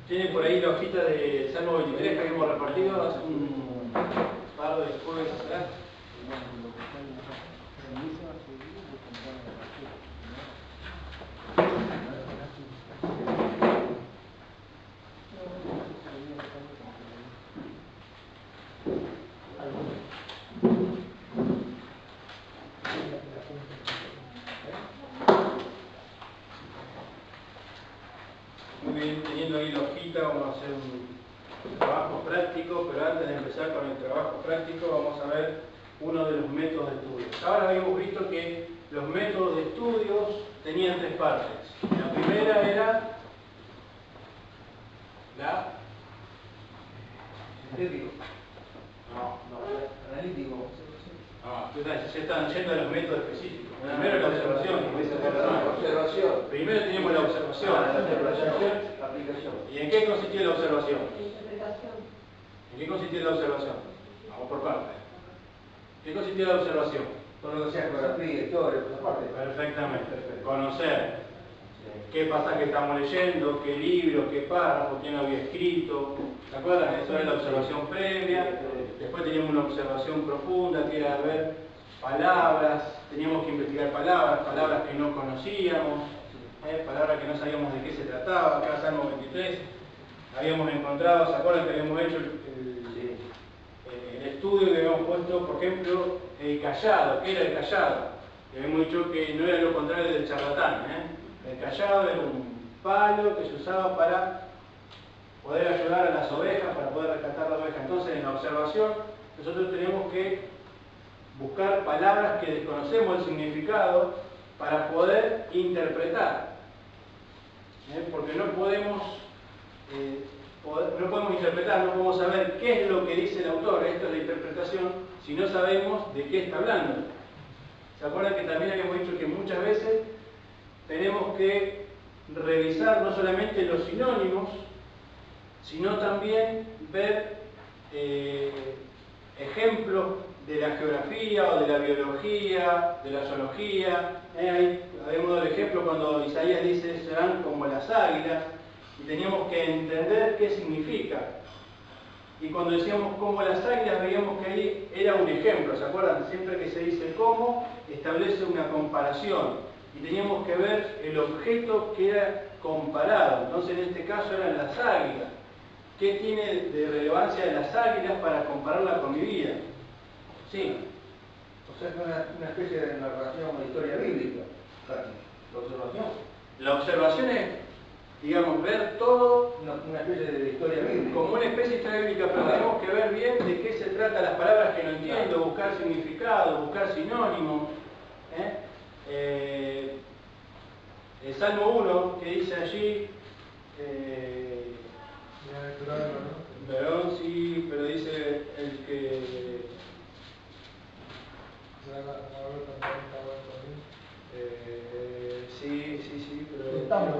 Tiene por ahí la hojita del Salmo 23 que habíamos repartido hace un par de jueves atrás. Muy bien, teniendo ahí la hojita, vamos a hacer un trabajo práctico, pero antes de empezar con el trabajo práctico vamos a ver uno de los métodos de estudio. Ahora habíamos visto que los métodos de estudios tenían tres partes. La primera era la sintético. No, Analítico. se están yendo a los métodos específicos. Primero la observación. Observación. Primero teníamos la observación. La aplicación. ¿Y en qué consistía la observación? Interpretación. ¿En qué consistía la observación? Vamos por partes. ¿En qué consistía la observación? Todo lo que sea geografía, historia, por esa parte. Perfectamente. Conocer qué pasaje estamos leyendo, qué libro, qué párrafo, quién lo había escrito. ¿Se acuerdan? Eso era la observación previa. Después teníamos una observación profunda, que era ver palabras. Teníamos que investigar palabras que no conocíamos, palabras que no sabíamos de qué se trataba. Acá Salmo 23 habíamos encontrado, ¿se acuerdan que habíamos hecho el estudio que habíamos puesto, por ejemplo, el cayado? ¿Qué era el cayado? Y habíamos dicho que no era lo contrario del charlatán. El cayado era un palo que se usaba para poder ayudar a las ovejas, para poder rescatar la oveja. Entonces, en la observación, nosotros tenemos que buscar palabras que desconocemos el significado para poder interpretar. Porque no podemos interpretar, no podemos saber qué es lo que dice el autor, esto es la interpretación, si no sabemos de qué está hablando. ¿Se acuerdan que también habíamos dicho que muchas veces tenemos que revisar no solamente los sinónimos, sino también ver ejemplos de la geografía o de la biología, de la zoología? Ahí habíamos dado el ejemplo cuando Isaías dice serán como las águilas, y teníamos que entender qué significa. Y cuando decíamos como las águilas, veíamos que ahí era un ejemplo, ¿se acuerdan? Siempre que se dice cómo, establece una comparación. Y teníamos que ver el objeto que era comparado. Entonces, en este caso eran las águilas. ¿Qué tiene de relevancia de las águilas para compararla con mi vida? Sí. O sea, es una especie de narración de historia bíblica. La observación. La observación es, digamos, ver todo Una especie de historia bíblica. como una especie de historia bíblica, pero tenemos que ver bien de qué se trata las palabras que no entiendo, buscar significado, buscar sinónimos. El Salmo 1, que dice allí, Verón, sí, pero dice el que... sí, pero... El tamo,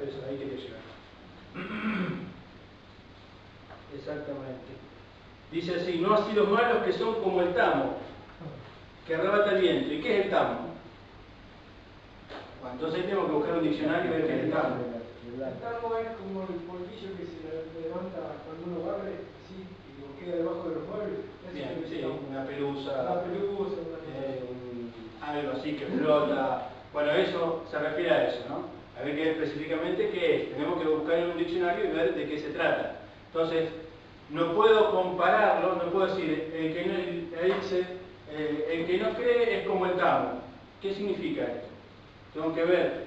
eso, ahí quería llegar. Exactamente. Dice así, no así los malos que son como el tamo, que arrebata el viento. ¿Y qué es el tamo? Bueno, entonces tenemos que buscar un diccionario y ver qué es el tamo. El tamo es como el polvillo que se levanta cuando uno barre, ¿sí? Y lo queda debajo de los muebles. Bien, sí, una pelusa, algo así que flota. Bueno, eso se refiere a eso, ¿no? A ver qué específicamente qué es. Tenemos que buscar en un diccionario y ver de qué se trata. Entonces, no puedo compararlo, no puedo decir, el que no cree es como el tamo. ¿Qué significa esto? Tengo que ver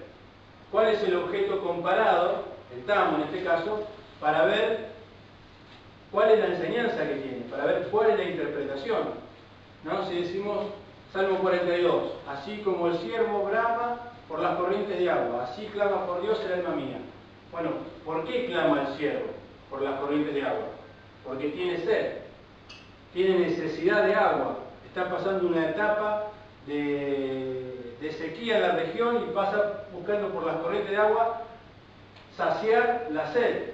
cuál es el objeto comparado, el tamo en este caso, para ver cuál es la enseñanza que tiene, para ver cuál es la interpretación. ¿No? Si decimos Salmo 42, así como el ciervo brama por las corrientes de agua, así clama por Dios el alma mía. Bueno, ¿por qué clama el ciervo por las corrientes de agua? Porque tiene sed, tiene necesidad de agua, está pasando una etapa de sequía en la región y pasa buscando por las corrientes de agua saciar la sed.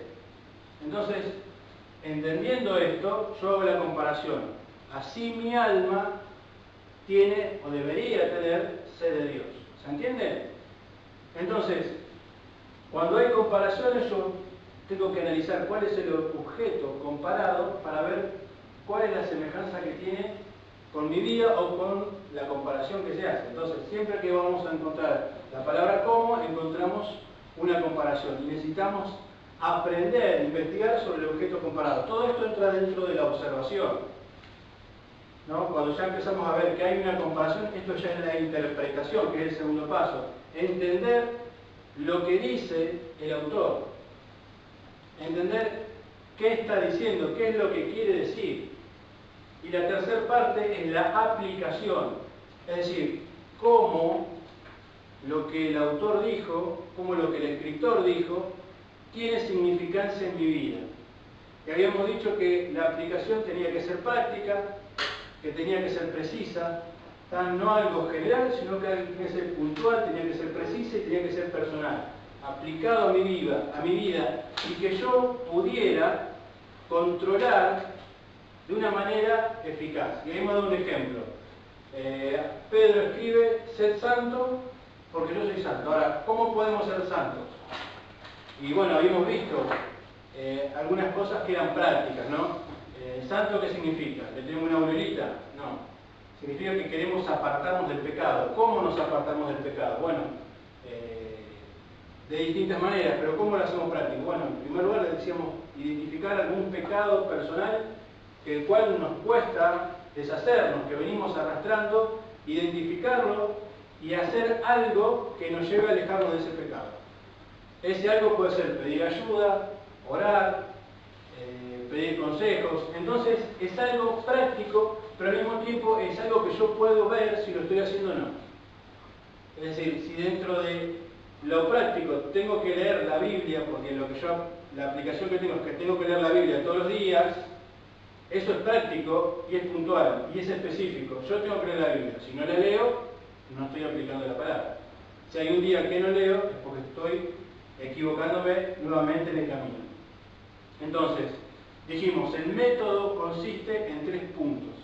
Entonces, entendiendo esto, yo hago la comparación. Así mi alma tiene o debería tener sed de Dios. ¿Se entiende? Entonces, cuando hay comparaciones, yo tengo que analizar cuál es el objeto comparado para ver cuál es la semejanza que tiene con mi vida o con la comparación que se hace. Entonces, siempre que vamos a encontrar la palabra como, encontramos una comparación y necesitamos aprender, investigar sobre el objeto comparado. Todo esto entra dentro de la observación, ¿no? Cuando ya empezamos a ver que hay una comparación, esto ya es la interpretación, que es el segundo paso. Entender lo que dice el autor. Entender qué está diciendo, qué es lo que quiere decir. Y la tercera parte es la aplicación. Es decir, cómo lo que el autor dijo, cómo lo que el escritor dijo, tiene significancia en mi vida. Y habíamos dicho que la aplicación tenía que ser práctica, que tenía que ser precisa, no algo general, sino que tenía que ser puntual, tenía que ser precisa y tenía que ser personal, aplicado a mi vida, y que yo pudiera controlar de una manera eficaz. Y ahí hemos dado un ejemplo. Pedro escribe, sed santo porque yo soy santo. Ahora, ¿cómo podemos ser santos? Y bueno, habíamos visto algunas cosas que eran prácticas, ¿no? ¿Santo qué significa? ¿Le tenemos una aurelita? No. Significa que queremos apartarnos del pecado. ¿Cómo nos apartamos del pecado? Bueno, de distintas maneras, pero ¿cómo lo hacemos práctico? Bueno, en primer lugar le decíamos identificar algún pecado personal el cual nos cuesta deshacernos, que venimos arrastrando, identificarlo y hacer algo que nos lleve a alejarnos de ese pecado. Ese algo puede ser pedir ayuda, orar, pedir consejos. Entonces es algo práctico, pero al mismo tiempo es algo que yo puedo ver si lo estoy haciendo o no. Es decir, si dentro de lo práctico tengo que leer la Biblia, porque la aplicación que tengo es que tengo que leer la Biblia todos los días, eso es práctico y es puntual y es específico. Yo tengo que leer la Biblia. Si no la leo, no estoy aplicando la palabra. Si hay un día que no leo, es porque estoy equivocándome nuevamente en el camino. Entonces, dijimos, el método consiste en 3 puntos: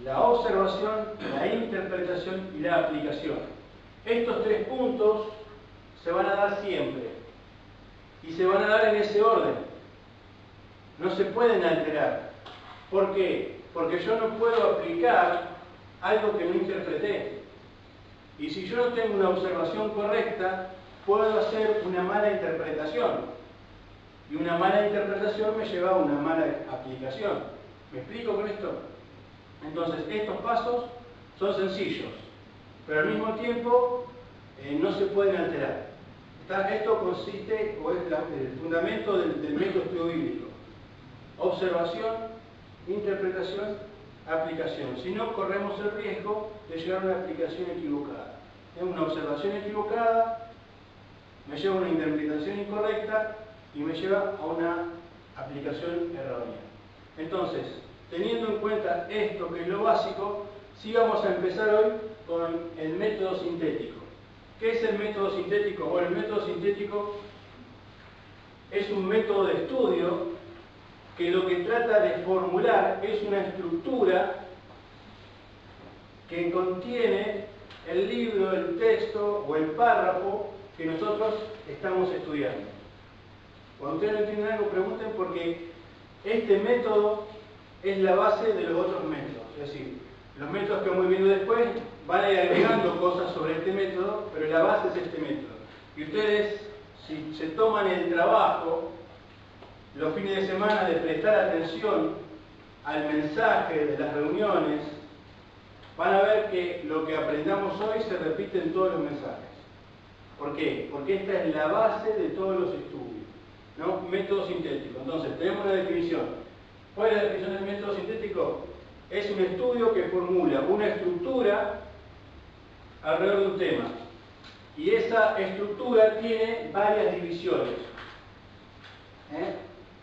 la observación, la interpretación y la aplicación. Estos 3 puntos se van a dar siempre y se van a dar en ese orden. No se pueden alterar. ¿Por qué? Porque yo no puedo aplicar algo que no interpreté. Y si yo no tengo una observación correcta, puedo hacer una mala interpretación. Y una mala interpretación me lleva a una mala aplicación. ¿Me explico con esto? Entonces, estos pasos son sencillos, pero al mismo tiempo no se pueden alterar. Esto consiste, o es el fundamento del método de estudio bíblico. Observación, interpretación, aplicación. Si no, corremos el riesgo de llegar a una aplicación equivocada. Una observación equivocada me lleva a una interpretación incorrecta y me lleva a una aplicación errónea. Entonces, teniendo en cuenta esto que es lo básico, sí vamos a empezar hoy con el método sintético. ¿Qué es el método sintético? Bueno, el método sintético es un método de estudio que lo que trata de formular es una estructura que contiene el libro, el texto o el párrafo que nosotros estamos estudiando. Cuando ustedes no entienden algo, pregunten, porque este método es la base de los otros métodos. Es decir, los métodos que vamos viendo después van a ir agregando cosas sobre este método, pero la base es este método. Y ustedes, si se toman el trabajo los fines de semana de prestar atención al mensaje de las reuniones, van a ver que lo que aprendamos hoy se repite en todos los mensajes. ¿Por qué? Porque esta es la base de todos los estudios, ¿no? Método sintético. Entonces, tenemos la definición. ¿Cuál es la definición del método sintético? Es un estudio que formula una estructura alrededor de un tema. Y esa estructura tiene varias divisiones.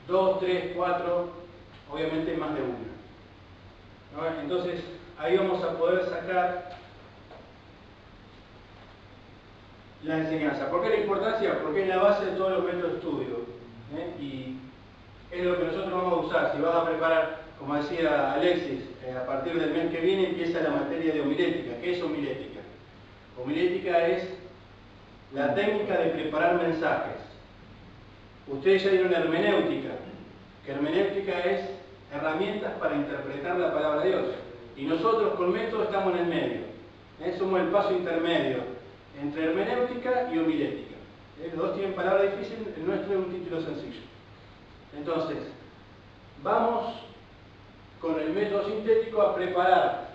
2, 3, 4, obviamente más de una. ¿No? Entonces, ahí vamos a poder sacar la enseñanza. ¿Por qué la importancia? Porque es la base de todos los métodos de estudio. Y es lo que nosotros vamos a usar. Si vas a preparar, como decía Alexis, a partir del mes que viene empieza la materia de homilética. ¿Qué es homilética? Homilética es la técnica de preparar mensajes. Ustedes ya dieron hermenéutica, que hermenéutica es herramientas para interpretar la palabra de Dios. Y nosotros con método estamos en el medio. Somos el paso intermedio entre hermenéutica y homilética. Los dos tienen palabras difíciles, el nuestro es un título sencillo. Entonces, vamos con el método sintético a preparar.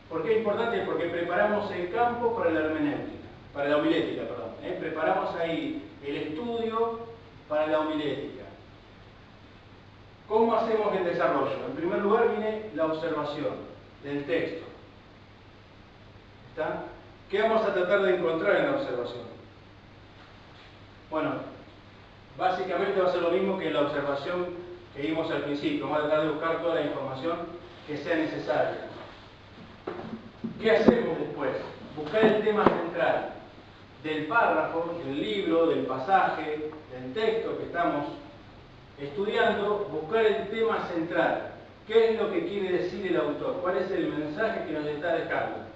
¿Por qué es importante? Porque preparamos el campo para la hermenéutica, para la homilética, perdón. Preparamos ahí el estudio para la homilética. ¿Cómo hacemos el desarrollo? En primer lugar viene la observación del texto. ¿Está? ¿Qué vamos a tratar de encontrar en la observación? Bueno, básicamente va a ser lo mismo que en la observación que vimos al principio. Vamos a tratar de buscar toda la información que sea necesaria. ¿Qué hacemos después? Buscar el tema central del párrafo, del libro, del pasaje, del texto que estamos estudiando, buscar el tema central. ¿Qué es lo que quiere decir el autor? ¿Cuál es el mensaje que nos está dejando?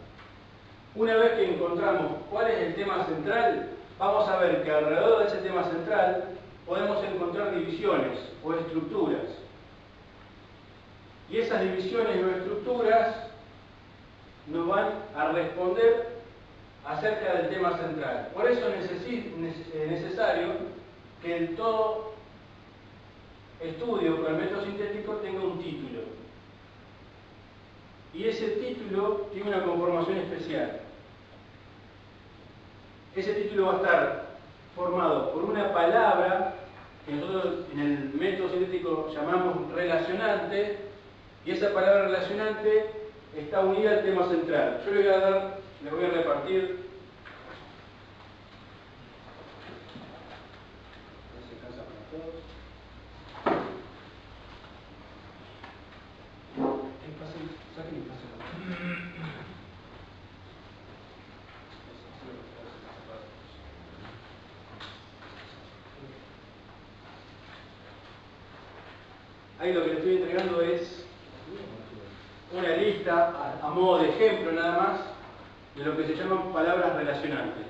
Una vez que encontramos cuál es el tema central, vamos a ver que alrededor de ese tema central podemos encontrar divisiones o estructuras. Y esas divisiones o estructuras nos van a responder acerca del tema central. Por eso es necesario que todo estudio con el método sintético tenga un título. Y ese título tiene una conformación especial. Ese título va a estar formado por una palabra que nosotros en el método sintético llamamos relacionante, y esa palabra relacionante está unida al tema central. Yo les voy a repartir. Ahí lo que les estoy entregando es una lista a modo de ejemplo nada más de lo que se llaman palabras relacionantes.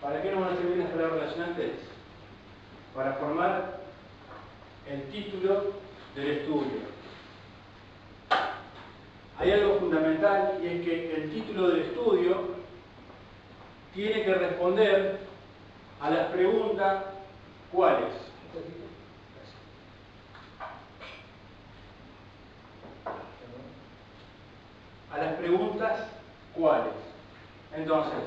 ¿Para qué nos van a servir las palabras relacionantes? Para formar el título del estudio. Hay algo fundamental, y es que el título del estudio tiene que responder a las preguntas ¿cuáles? A las preguntas ¿cuáles? Entonces,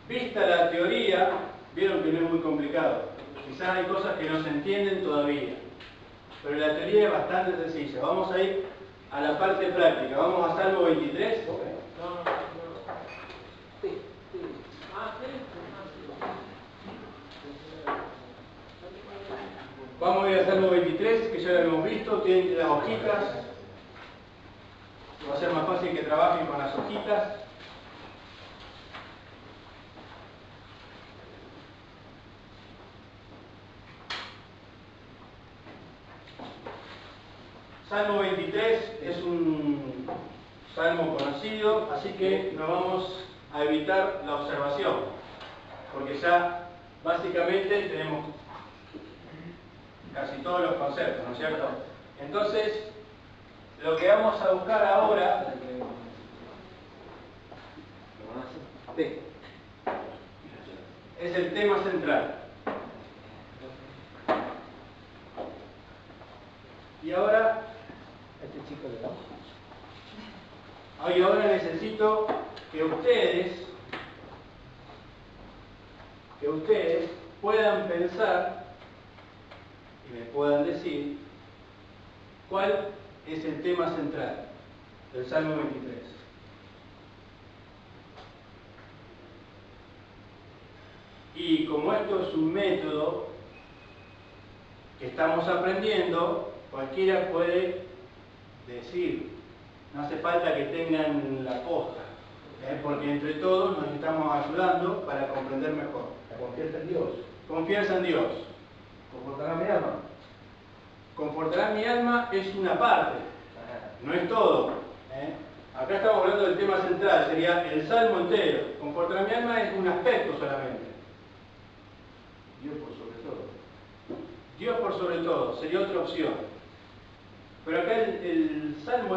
vista la teoría, vieron que no es muy complicado. Quizás hay cosas que no se entienden todavía, pero la teoría es bastante sencilla. Vamos a ir a la parte práctica. Vamos a Salmo 23. Vamos a ir a Salmo 23, que ya lo hemos visto. Tienen las hojitas. Va a ser más fácil que trabajen con las hojitas. Salmo 23 es un salmo conocido, así que nos vamos a evitar la observación, porque ya básicamente tenemos casi todos los conceptos, ¿no es cierto? Entonces, lo que vamos a buscar ahora es el tema central. Y ahora necesito que ustedes puedan pensar y me puedan decir cuál es el tema central del Salmo 23. Y como esto es un método que estamos aprendiendo, cualquiera puede decir, no hace falta que tengan la posta, porque entre todos nos estamos ayudando para comprender mejor. La confianza en Dios. Confianza en Dios. Confortará mi alma. Confortará mi alma es una parte, no es todo. Acá estamos hablando del tema central, sería el salmo entero. Confortará mi alma es un aspecto solamente. Dios por sobre todo. Dios por sobre todo, sería otra opción. Pero acá el Salmo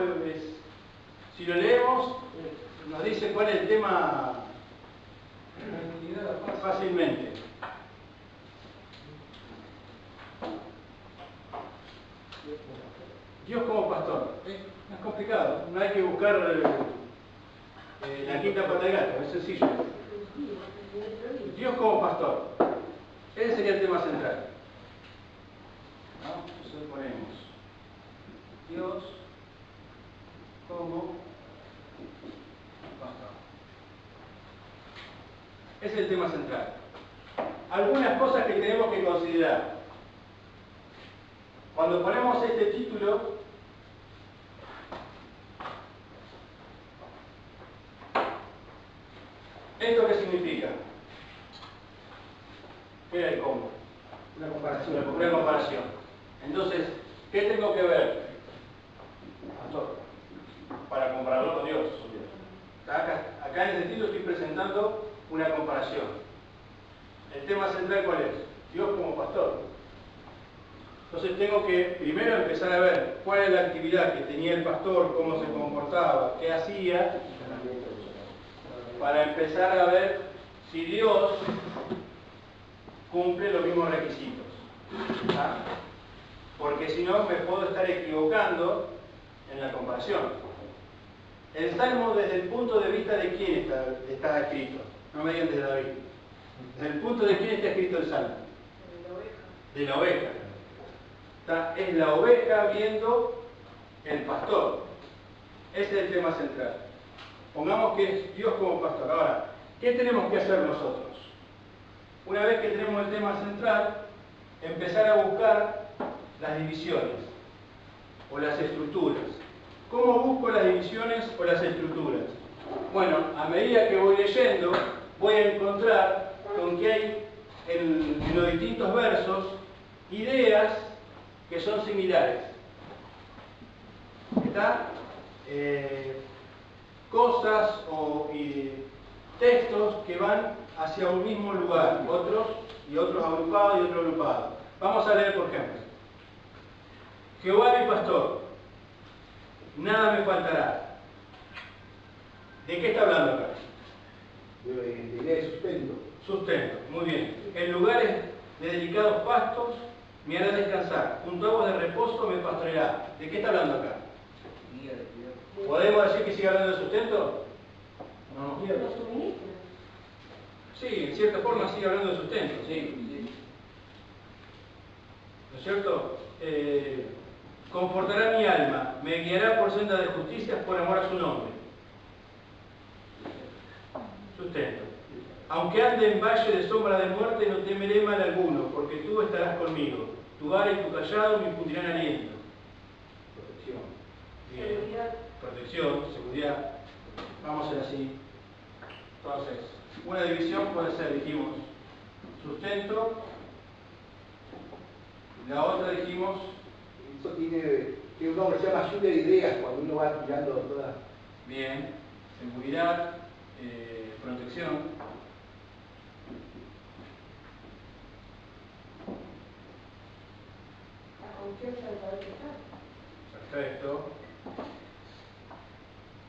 si lo leemos, nos dice cuál es el tema fácilmente. Dios como pastor. No es complicado, no hay que buscar la quinta pata del gato, es sencillo. Dios como pastor. Ese sería el tema central. ¿No? Entonces ponemos Dios como pastor. Ese es el tema central. Algunas cosas que tenemos que considerar. Cuando ponemos este título, ¿esto qué significa? ¿Qué era el cómo? Una comparación. Una comparación. Entonces, ¿qué tengo que ver? Pastor, para compararlo con Dios. Acá en este título estoy presentando una comparación. ¿El tema central cuál es? Dios como pastor. Entonces tengo que primero empezar a ver cuál es la actividad que tenía el pastor, cómo se comportaba, qué hacía, para empezar a ver si Dios cumple los mismos requisitos. ¿Ah? Porque si no me puedo estar equivocando en la comparación. El Salmo desde el punto de vista de quién está escrito. No me digan desde David. Desde el punto de quién está escrito el Salmo. De la oveja. Es la oveja viendo el pastor. Ese es el tema central. Pongamos que es Dios como pastor. Ahora, ¿qué tenemos que hacer nosotros? Una vez que tenemos el tema central, empezar a buscar las divisiones o las estructuras. ¿Cómo busco las divisiones o las estructuras? Bueno, a medida que voy leyendo, voy a encontrar con que hay en los distintos versos ideas que son similares. ¿Está? Cosas y textos que van hacia un mismo lugar, otros agrupados y otros agrupados. Vamos a leer, por ejemplo. Jehová mi pastor, nada me faltará. ¿De qué está hablando acá? De idea de sustento. Sustento, muy bien. En lugares de delicados pastos me hará descansar. Junto a aguas de reposo me pastoreará. ¿De qué está hablando acá? ¿Podemos decir que sigue hablando de sustento? No. Sí, en cierta forma sigue hablando de sustento, sí. ¿No es cierto? Confortará mi alma, me guiará por senda de justicia por amor a su nombre. Sustento. Aunque ande en valle de sombra de muerte, no temeré mal alguno, porque tú estarás conmigo. Tu vara y tu callado me infundirán aliento. Protección. Bien. Seguridad. Protección, seguridad. Vamos a hacer así. Entonces, una división puede ser, dijimos, sustento. La otra dijimos... Eso tiene un nombre, se llama lluvia de ideas, cuando uno va tirando todas. Bien. Seguridad, protección. La confianza de saber que está. Perfecto.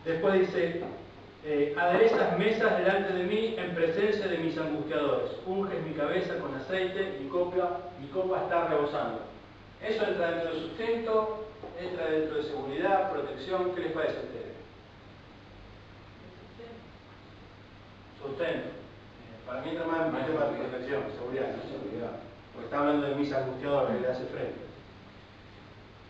Después dice, aderezas mesas delante de mí en presencia de mis angustiadores. Unges mi cabeza con aceite, mi copa está rebosando. Eso entra dentro de sustento, entra dentro de seguridad, protección. ¿Qué les parece a ustedes? Sustento. Para mí entra más en el tema de protección, seguridad, ¿no? Seguridad. Porque está hablando de mis angustiadores, le hace frente.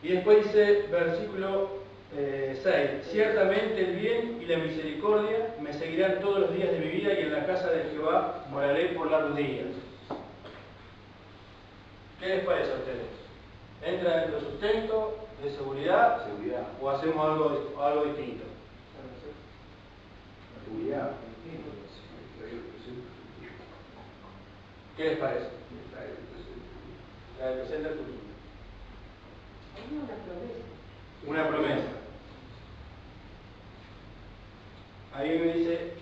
Y después dice, versículo 6, ciertamente el bien y la misericordia me seguirán todos los días de mi vida y en la casa de Jehová moraré por largos días. ¿Qué les parece a ustedes? ¿Entra dentro de sustento, de seguridad, o hacemos algo distinto? Seguridad. ¿Qué les parece? La del presente al futuro. Es una promesa. Una promesa. Ahí me dice,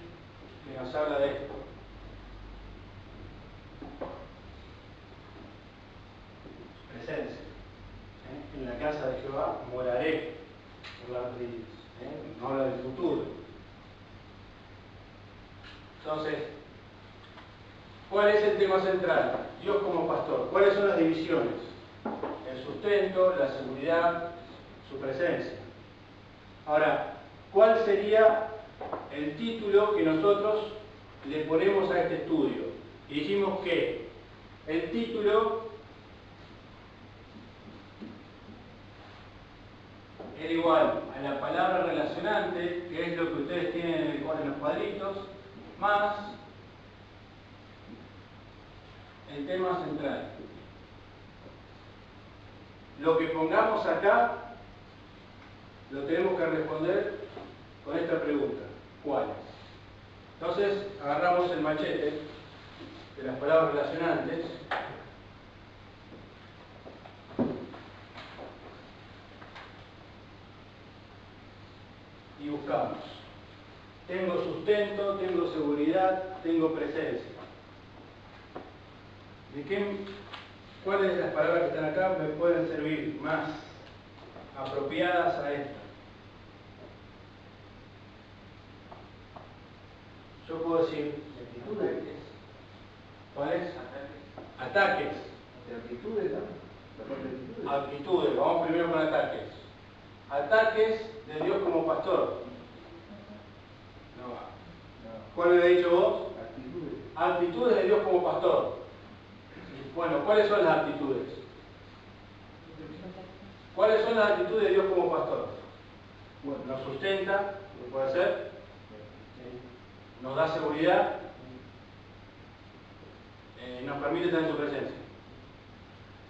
habla de esto. Presencia. En la casa de Jehová moraré por las días. No habla del futuro. Entonces, ¿cuál es el tema central? Dios como pastor. ¿Cuáles son las divisiones? El sustento, la seguridad, su presencia. Ahora, ¿cuál sería el título que nosotros le ponemos a este estudio? Y dijimos que el título era igual a la palabra relacionante, que es lo que ustedes tienen en los cuadritos, más el tema central. Lo que pongamos acá lo tenemos que responder con esta pregunta: ¿cuáles? Entonces agarramos el machete de las palabras relacionantes y buscamos. Tengo sustento, tengo seguridad, tengo presencia. ¿Cuáles de las palabras que están acá me pueden servir más apropiadas a esta? Yo puedo decir Actitudes. ¿cuáles? Ataques. ¿De actitudes, no? La parte de actitudes. Actitudes. Vamos primero con ataques. Ataques de Dios como pastor. No va. ¿Cuál le he dicho vos? Actitudes. Actitudes de Dios como pastor. Bueno, ¿cuáles son las actitudes? ¿Cuáles son las actitudes de Dios como pastor? Bueno, nos sustenta, ¿lo puede hacer? Nos da seguridad, nos permite estar en su presencia.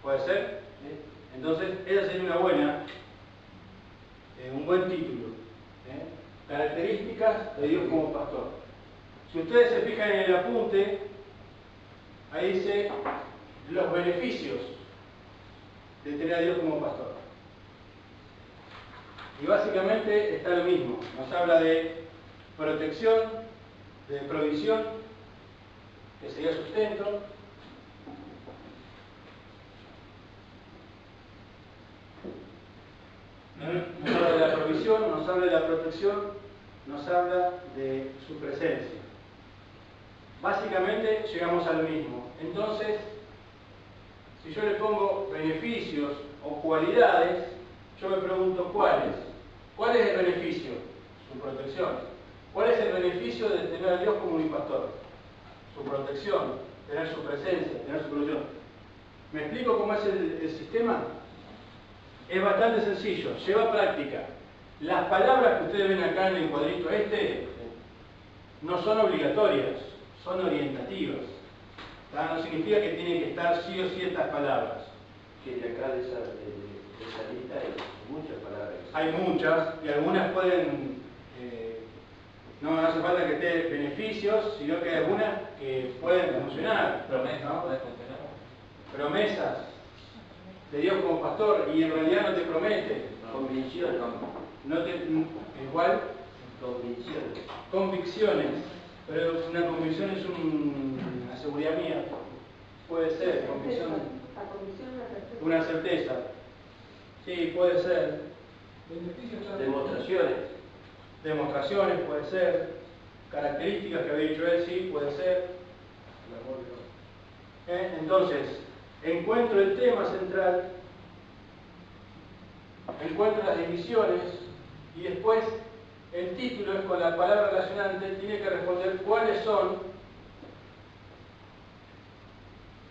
¿Puede ser? Entonces, esa sería un buen título. Características de Dios como pastor. Si ustedes se fijan en el apunte, ahí dice los beneficios de tener a Dios como pastor. Y básicamente está lo mismo. Nos habla de protección, de provisión, que sería sustento, nos habla de la provisión, nos habla de la protección, nos habla de su presencia. Básicamente llegamos a lo mismo. Entonces, si yo le pongo beneficios o cualidades, yo me pregunto ¿cuáles? ¿Cuál es el beneficio? Su protección. ¿Cuál es el beneficio de tener a Dios como mi pastor? Su protección, tener su presencia, tener su provisión. ¿Me explico cómo es el sistema? Es bastante sencillo, lleva práctica. Las palabras que ustedes ven acá en el cuadrito no son obligatorias, son orientativas. No significa que tienen que estar sí o sí estas palabras. Que de acá de esa lista hay muchas palabras. Hay muchas y algunas pueden, no hace falta que esté beneficios, sino que hay algunas que pueden funcionar. Promesas, ¿no? puede funcionar. Promesas de Dios como pastor y en realidad no te promete. Convicciones. No te, ¿cuál? Convicciones. Convicciones. Pero una convicción es una seguridad mía. Puede ser, convicción. La convicción es una certeza. Una certeza. Sí, puede ser. Demostraciones. Demostraciones, puede ser. Características que había dicho él, sí, puede ser. Entonces, encuentro el tema central, encuentro las divisiones y después el título es con la palabra relacionante, tiene que responder cuáles son,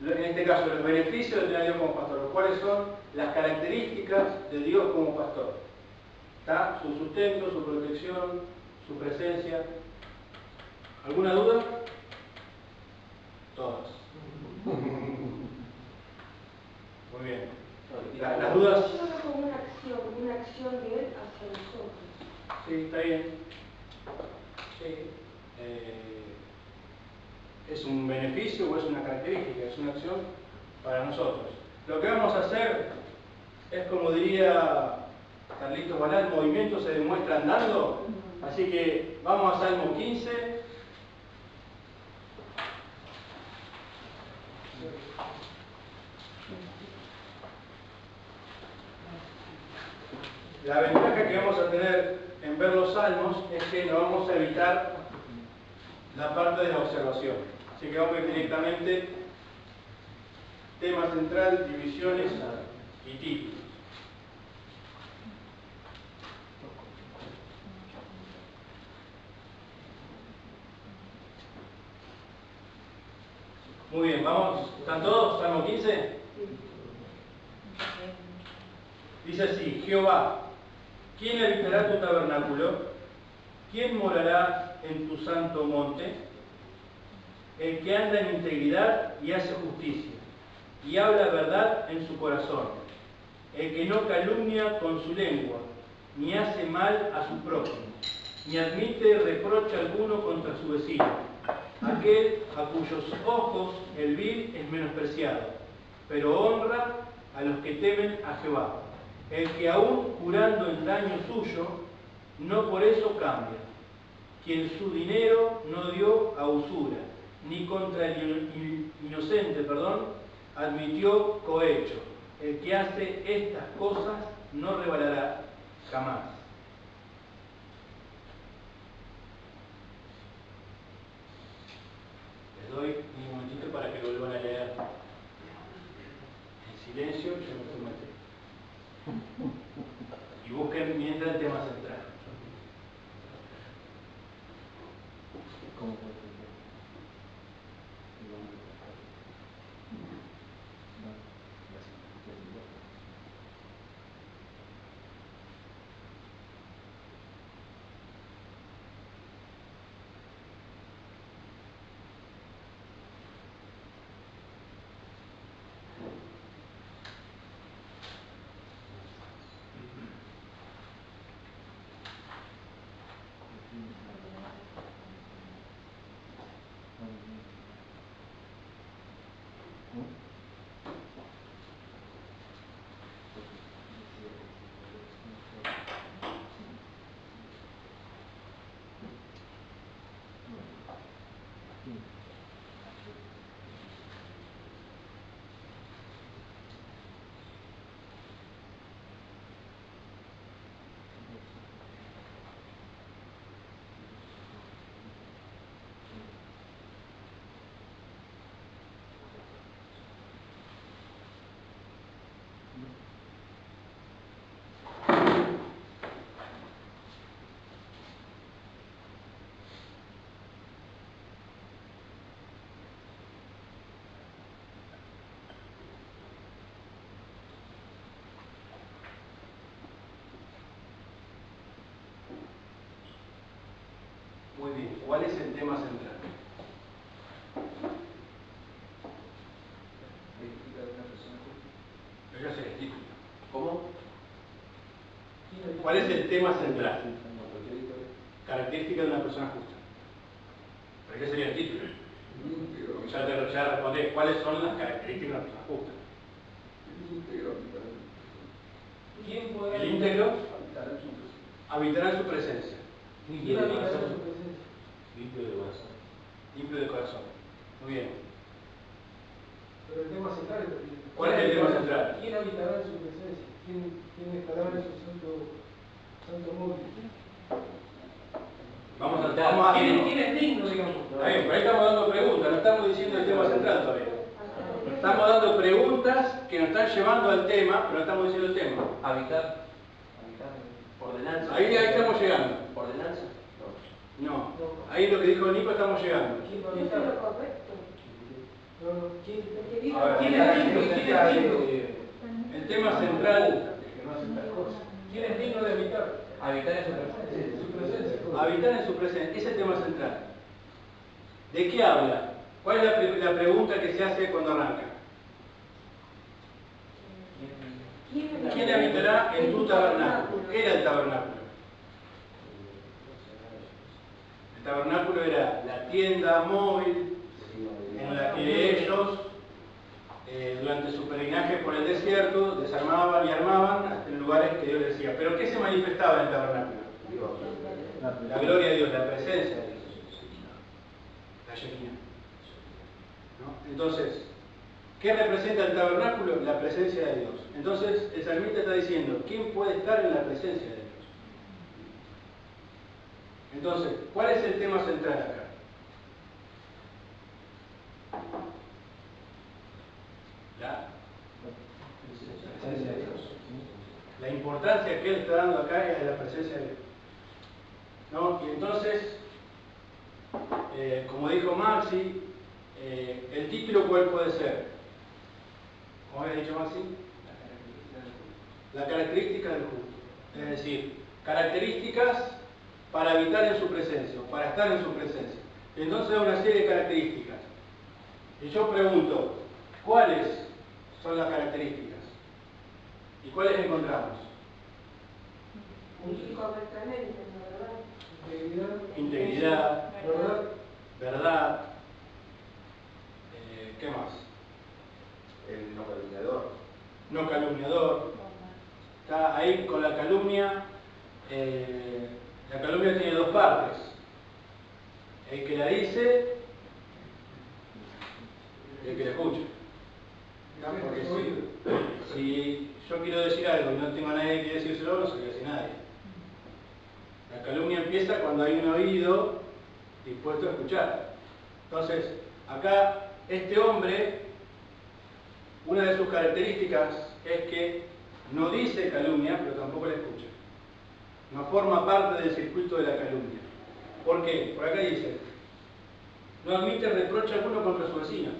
en este caso, los beneficios de tener a Dios como pastor, cuáles son las características de Dios como pastor. ¿Está? Su sustento, su protección, su presencia. ¿Alguna duda? Todas. Muy bien. Las dudas. Yo lo veo como una acción de él hacia nosotros. Sí, está bien. Sí. ¿Es un beneficio o es una característica? Es una acción para nosotros. Lo que vamos a hacer es, como diría Carlitos Balá, el movimiento se demuestra andando. Así que vamos a Salmo 15 La ventaja que vamos a tener en ver los salmos es que no vamos a evitar la parte de la observación. Así que vamos a ir directamente tema central, divisiones y títulos. Muy bien, vamos. ¿Están todos? ¿Salmo 15? Dice así: Jehová, ¿quién habitará tu tabernáculo? ¿Quién morará en tu santo monte? El que anda en integridad y hace justicia, y habla verdad en su corazón. El que no calumnia con su lengua, ni hace mal a su prójimo, ni admite reproche alguno contra su vecino. Aquel a cuyos ojos el vil es menospreciado, pero honra a los que temen a Jehová. El que aún curando el daño suyo, no por eso cambia. Quien su dinero no dio a usura, ni contra el inocente, admitió cohecho. El que hace estas cosas no revelará jamás. Les doy un momentito para que lo vuelvan a leer en silencio. Yo me tomo el té. Y busquen mientras el tema central. Muy bien, ¿cuál es el tema central? Yo ya sé el título. ¿Cómo? ¿Cuál es el tema central? Característica de una persona justa. ¿Pero qué sería el título? Ya respondí. ¿Cuáles son las características de una persona justa? El íntegro habitará en su presencia. ¿Quién habitará en su presencia? Limpio de corazón. Limpio de corazón. Muy bien. Pero el tema central es ¿Cuál es el tema central? ¿Quién habitará en su presencia? ¿Quién estará en su santo monte? Vamos a ¿Quién es digno, digamos? Está bien, pero ahí estamos dando preguntas, no estamos diciendo el tema central todavía. Estamos dando preguntas que nos están llevando al tema, pero no estamos diciendo el tema. Habitar. Ordenanza. Ahí estamos llegando. Ordenanza. No. Ahí lo que dijo Nico estamos llegando. ¿Quién va a Eso es habitar? lo correcto. ¿Quién A ver, es digno? ¿Quién es digno? El tema central, ¿Quién es digno de habitar? Habitar en su presencia. En su presencia. habitar en su presencia, es el tema central. ¿De qué habla? ¿Cuál es la pregunta que se hace cuando arranca? ¿Quién habitará en tu tabernáculo? ¿Qué era el tabernáculo? El tabernáculo era la tienda móvil en la que ellos, durante su peregrinaje por el desierto, desarmaban y armaban en lugares que Dios les decía. ¿Pero qué se manifestaba en el tabernáculo? La gloria de Dios, la presencia de Dios. La Shekinah. ¿No? Entonces, ¿Qué representa el tabernáculo? La presencia de Dios. Entonces, el salmista está diciendo, ¿quién puede estar en la presencia de Dios? Entonces, ¿cuál es el tema central acá? La presencia de Dios. La importancia que él está dando acá es la presencia de Dios. ¿No? Y entonces, como dijo Maxi, el título ¿cuál puede ser? ¿Cómo había dicho Maxi? La característica del justo. Es decir, características para habitar en su presencia, o para estar en su presencia. Y entonces hay una serie de características. Y yo pregunto, ¿cuáles son las características? ¿Y cuáles encontramos? Vivir correctamente, ¿verdad? Integridad, verdad. ¿Qué más? El no calumniador. No calumniador. Está ahí con la calumnia. La calumnia tiene dos partes. El que la dice y el que la escucha. Porque si yo quiero decir algo y no tengo a nadie que decírselo, no se lo voy a decir a nadie. La calumnia empieza cuando hay un oído dispuesto a escuchar. Entonces, acá este hombre, una de sus características es que no dice calumnia, pero tampoco la escucha. No forma parte del circuito de la calumnia. ¿Por qué? Por acá dice, no admite reproche alguno contra su vecino.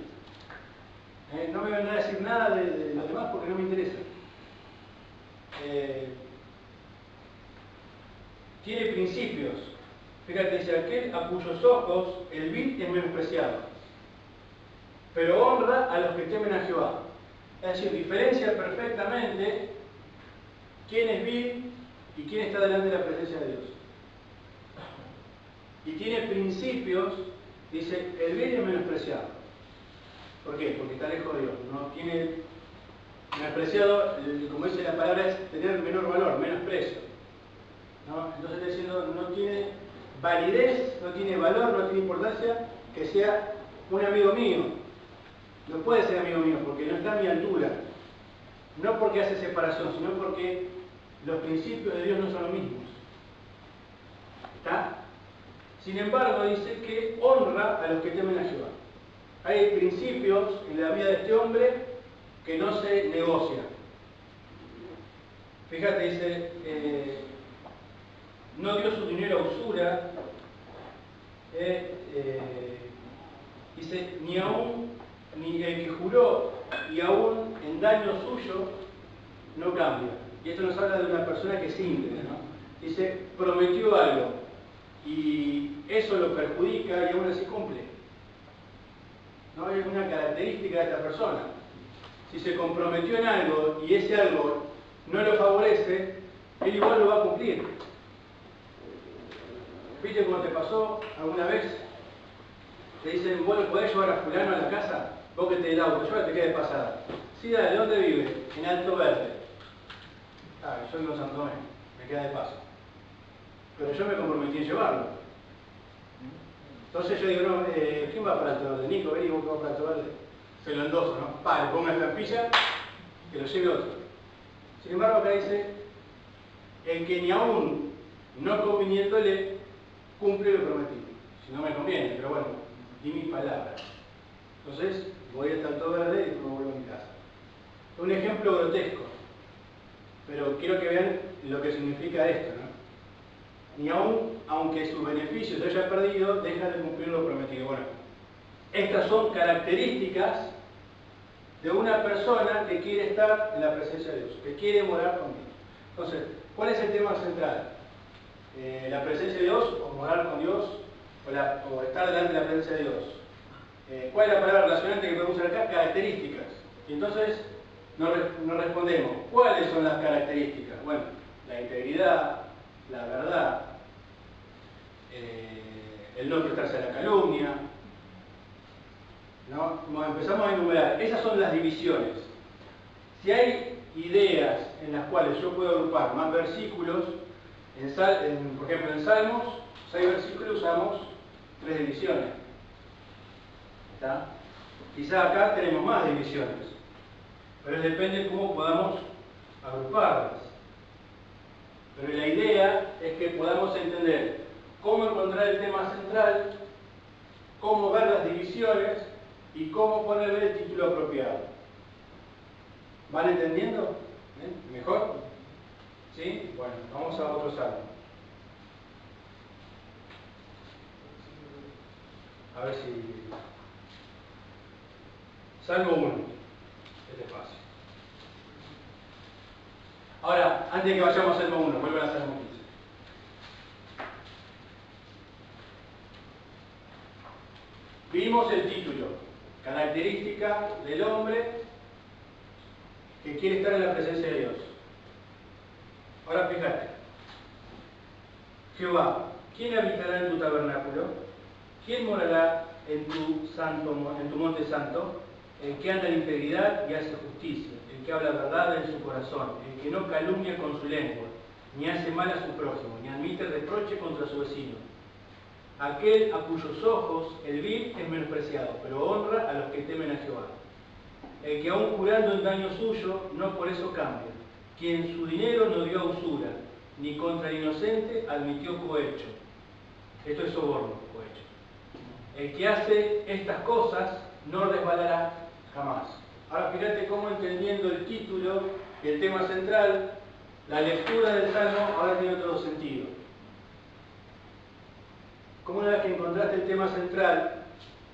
No me van a decir nada de los demás porque no me interesa. Tiene principios. Fíjate, dice, aquel a cuyos ojos el vil es menospreciado, pero honra a los que temen a Jehová. Es decir, diferencia perfectamente quién es vil y quién está delante de la presencia de Dios. Y tiene principios, dice, el vil es menospreciado. ¿Por qué? Porque está lejos de Dios. No tiene menospreciado, como dice la palabra, es tener menor valor, menos precio. ¿No? Entonces está diciendo, no tiene validez, no tiene valor, no tiene importancia que sea un amigo mío. No puede ser amigo mío porque no está a mi altura. No porque hace separación, sino porque los principios de Dios no son los mismos. ¿Está? Sin embargo, dice que honra a los que temen a Jehová. Hay principios en la vida de este hombre que no se negocian. Fíjate, dice, no dio su dinero a usura, dice, ni el que juró y aún en daño suyo no cambia. Y esto nos habla de una persona que es íntegra, ¿no? Dice, prometió algo y eso lo perjudica y aún así cumple. ¿No? Es una característica de esta persona. Si se comprometió en algo y ese algo no lo favorece, él igual lo va a cumplir. ¿Viste cómo te pasó alguna vez? Te dicen, vos lo podés llevar a fulano a la casa, vos que te el auto, llévate que de pasada. Sí, dale, ¿de dónde vive? En Alto Verde. Ah, yo vivo en San Tomé, me queda de paso. Pero yo me comprometí en llevarlo. Entonces yo digo, no, ¿quién va para Alto Verde? Nico, vení, vos que vas para Alto Verde. Se lo endoso, ¿no? Le pongo una estampilla, que lo lleve otro. Sin embargo, acá dice, el que ni aún no conviniéndole cumple lo prometido. Si no me conviene, pero bueno, di mis palabras. Entonces, voy hasta Alto Verde y después vuelvo a mi casa. Un ejemplo grotesco, pero quiero que vean lo que significa esto, ¿no? Ni aún, aunque sus beneficios se haya perdido, deja de cumplir lo prometido. Bueno, estas son características de una persona que quiere estar en la presencia de Dios, que quiere morar con Dios. Entonces, ¿cuál es el tema central? ¿La presencia de Dios o morar con Dios o estar delante de la presencia de Dios? ¿Cuál es la palabra relacionante que podemos usar acá? Características. Y entonces nos respondemos, ¿cuáles son las características? Bueno, la integridad, la verdad, el no prestarse a la calumnia, ¿no? Como empezamos a enumerar, esas son las divisiones. Si hay ideas en las cuales yo puedo agrupar más versículos, por ejemplo en Salmos, 6 versículos usamos 3 divisiones. ¿Está? Quizá acá tenemos más divisiones, pero depende de cómo podamos agruparlas. Pero la idea es que podamos entender cómo encontrar el tema central, cómo ver las divisiones y cómo ponerle el título apropiado. ¿Van entendiendo? ¿Bien? ¿Mejor? ¿Sí? Bueno, vamos a otro salmo. A ver si... Salmo 1. Este es fácil. Ahora, antes de que vayamos al Salmo 1, vuelvan a Salmo 15. Vimos el título, característica del hombre que quiere estar en la presencia de Dios. Ahora fíjate, Jehová, ¿quién habitará en tu tabernáculo? ¿Quién morará en tu monte santo? El que anda en integridad y hace justicia, el que habla verdad en su corazón, el que no calumnia con su lengua, ni hace mal a su prójimo, ni admite reproche contra su vecino. Aquel a cuyos ojos el vil es menospreciado, pero honra a los que temen a Jehová. El que aun jurando en daño suyo, no por eso cambia. Quien su dinero no dio a usura, ni contra el inocente admitió cohecho. Esto es soborno, cohecho. El que hace estas cosas no resbalará jamás. Ahora fíjate cómo, entendiendo el título y el tema central, la lectura del Salmo ahora tiene otro sentido. Como una vez que encontraste el tema central,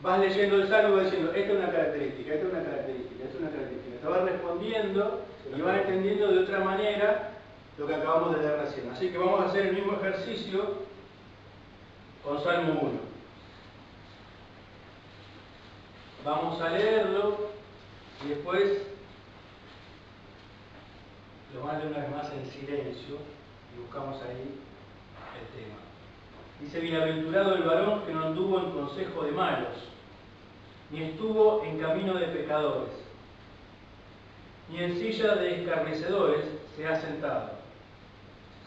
vas leyendo el Salmo y vas diciendo, esta es una característica, esta es una característica, esta es una característica. Te vas respondiendo y vas entendiendo de otra manera lo que acabamos de leer recién. Así que vamos a hacer el mismo ejercicio con Salmo 1. Vamos a leerlo y después lo van a leer una vez más en silencio y buscamos ahí el tema. Dice, bienaventurado el varón que no anduvo en consejo de malos, ni estuvo en camino de pecadores, ni en silla de escarnecedores se ha sentado,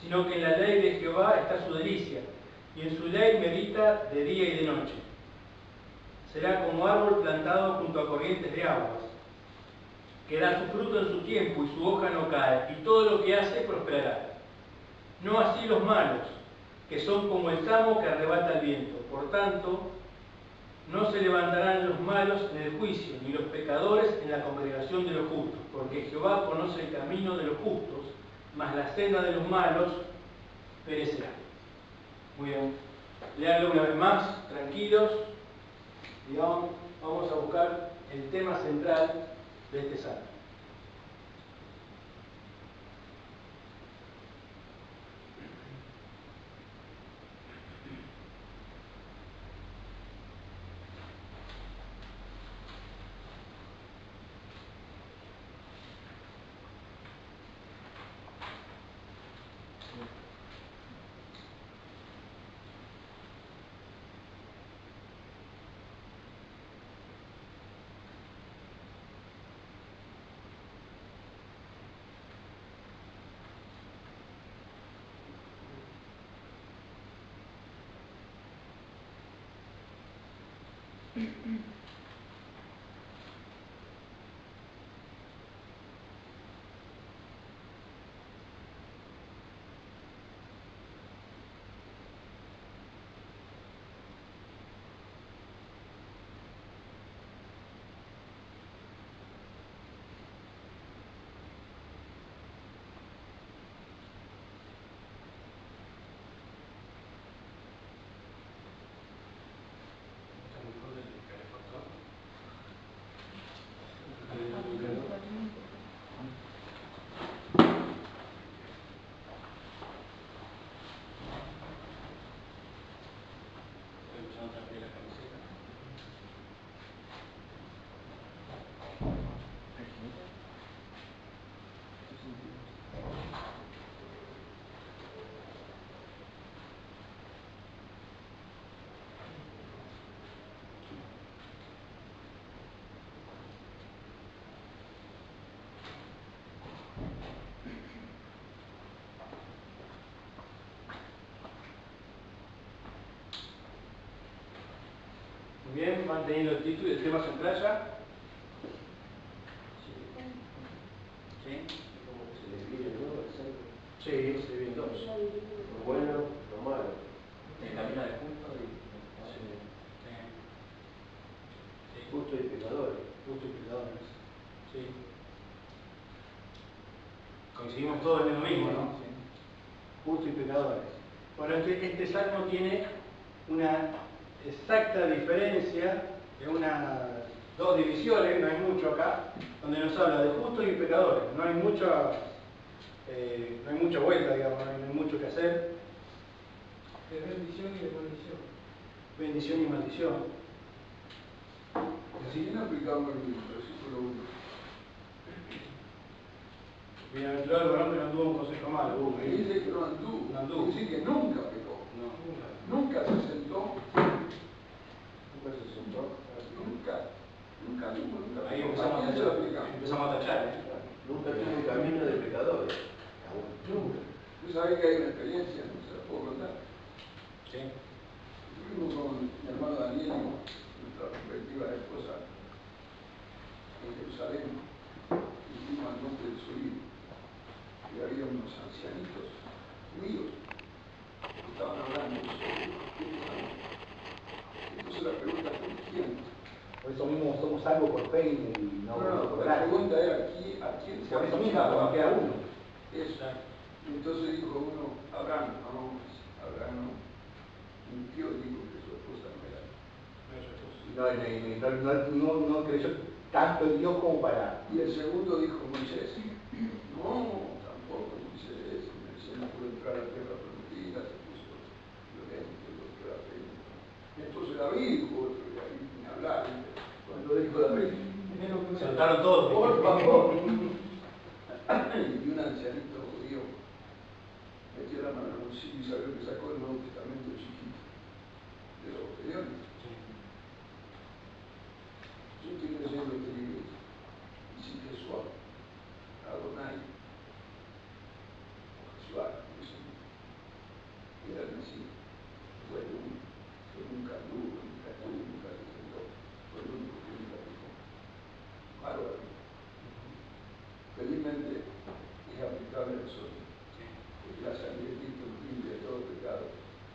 sino que en la ley de Jehová está su delicia, y en su ley medita de día y de noche. Será como árbol plantado junto a corrientes de aguas, que da su fruto en su tiempo y su hoja no cae, y todo lo que hace prosperará. No así los malos, que son como el tamo que arrebata el viento. Por tanto, no se levantarán los malos en el juicio, ni los pecadores en la congregación de los justos, porque Jehová conoce el camino de los justos, mas la senda de los malos perecerá. Muy bien. Leanlo una vez más, tranquilos. Y vamos a buscar el tema central de este salmo. Bien, van teniendo el título y el tema central ya. coincidimos todos en lo mismo, ¿no? Justos y pecadores. Bueno, este salmo tiene una exacta diferencia de dos divisiones, no hay mucho acá, donde nos habla de justos y pecadores. No hay mucha vuelta, digamos, no hay mucho que hacer. De bendición y de maldición. Bendición y maldición. Si bien aplicamos el versículo 1. Bienaventurado el varón que no anduvo en consejo malo. Y dice que no anduvo. No anduvo. Dice que nunca pecó. No. Nunca se sentó. Nunca se sentó. Nunca anduvo, nunca Ahí pecó. empezamos ¿A a quién se lo tachar. aplicamos? Empezamos a tachar, Nunca tuvo un camino de pecadores. Aún. Nunca. Tú sabes que hay una experiencia, no se la puedo contar. Sí. Fuimos con mi hermano Daniel y nuestra respectiva esposa en Jerusalén y fuimos al monte del Solís y había unos ancianitos judíos que estaban hablando sobre los Espíritu Santo. Entonces la pregunta fue ¿quién? Por eso mismo somos salvos por fe y no por La gracia. pregunta era ¿a quién se Por eso mismo aplicaba? nos queda uno. Eso. Entonces dijo uno, Abraham, no, Abraham no. Un tío dijo que su esposa no era. No creyó tanto en Dios como para. Y el segundo dijo Moisés. No, tampoco Moisés. Moisés no pudo entrar a la tierra prometida, se puso violento, el otro era feo. Entonces David dijo otro, y ahí ni hablar. Cuando dijo David, Saltaron todos. por favor. Y un ancianito judío metió la mano en el bolsillo y sabió que sacó el Nuevo Testamento chiquito de los periódicos. Yo estoy leyendo este libro y sí que es suave, Adonai, suave, y era el Mesías, fue el único, que nunca anduvo, nunca se sentó, fue el único que nunca pecó. Bárbaro. Felizmente es aplicable a nosotros, porque la sangre de Cristo nos limpia de todo pecado,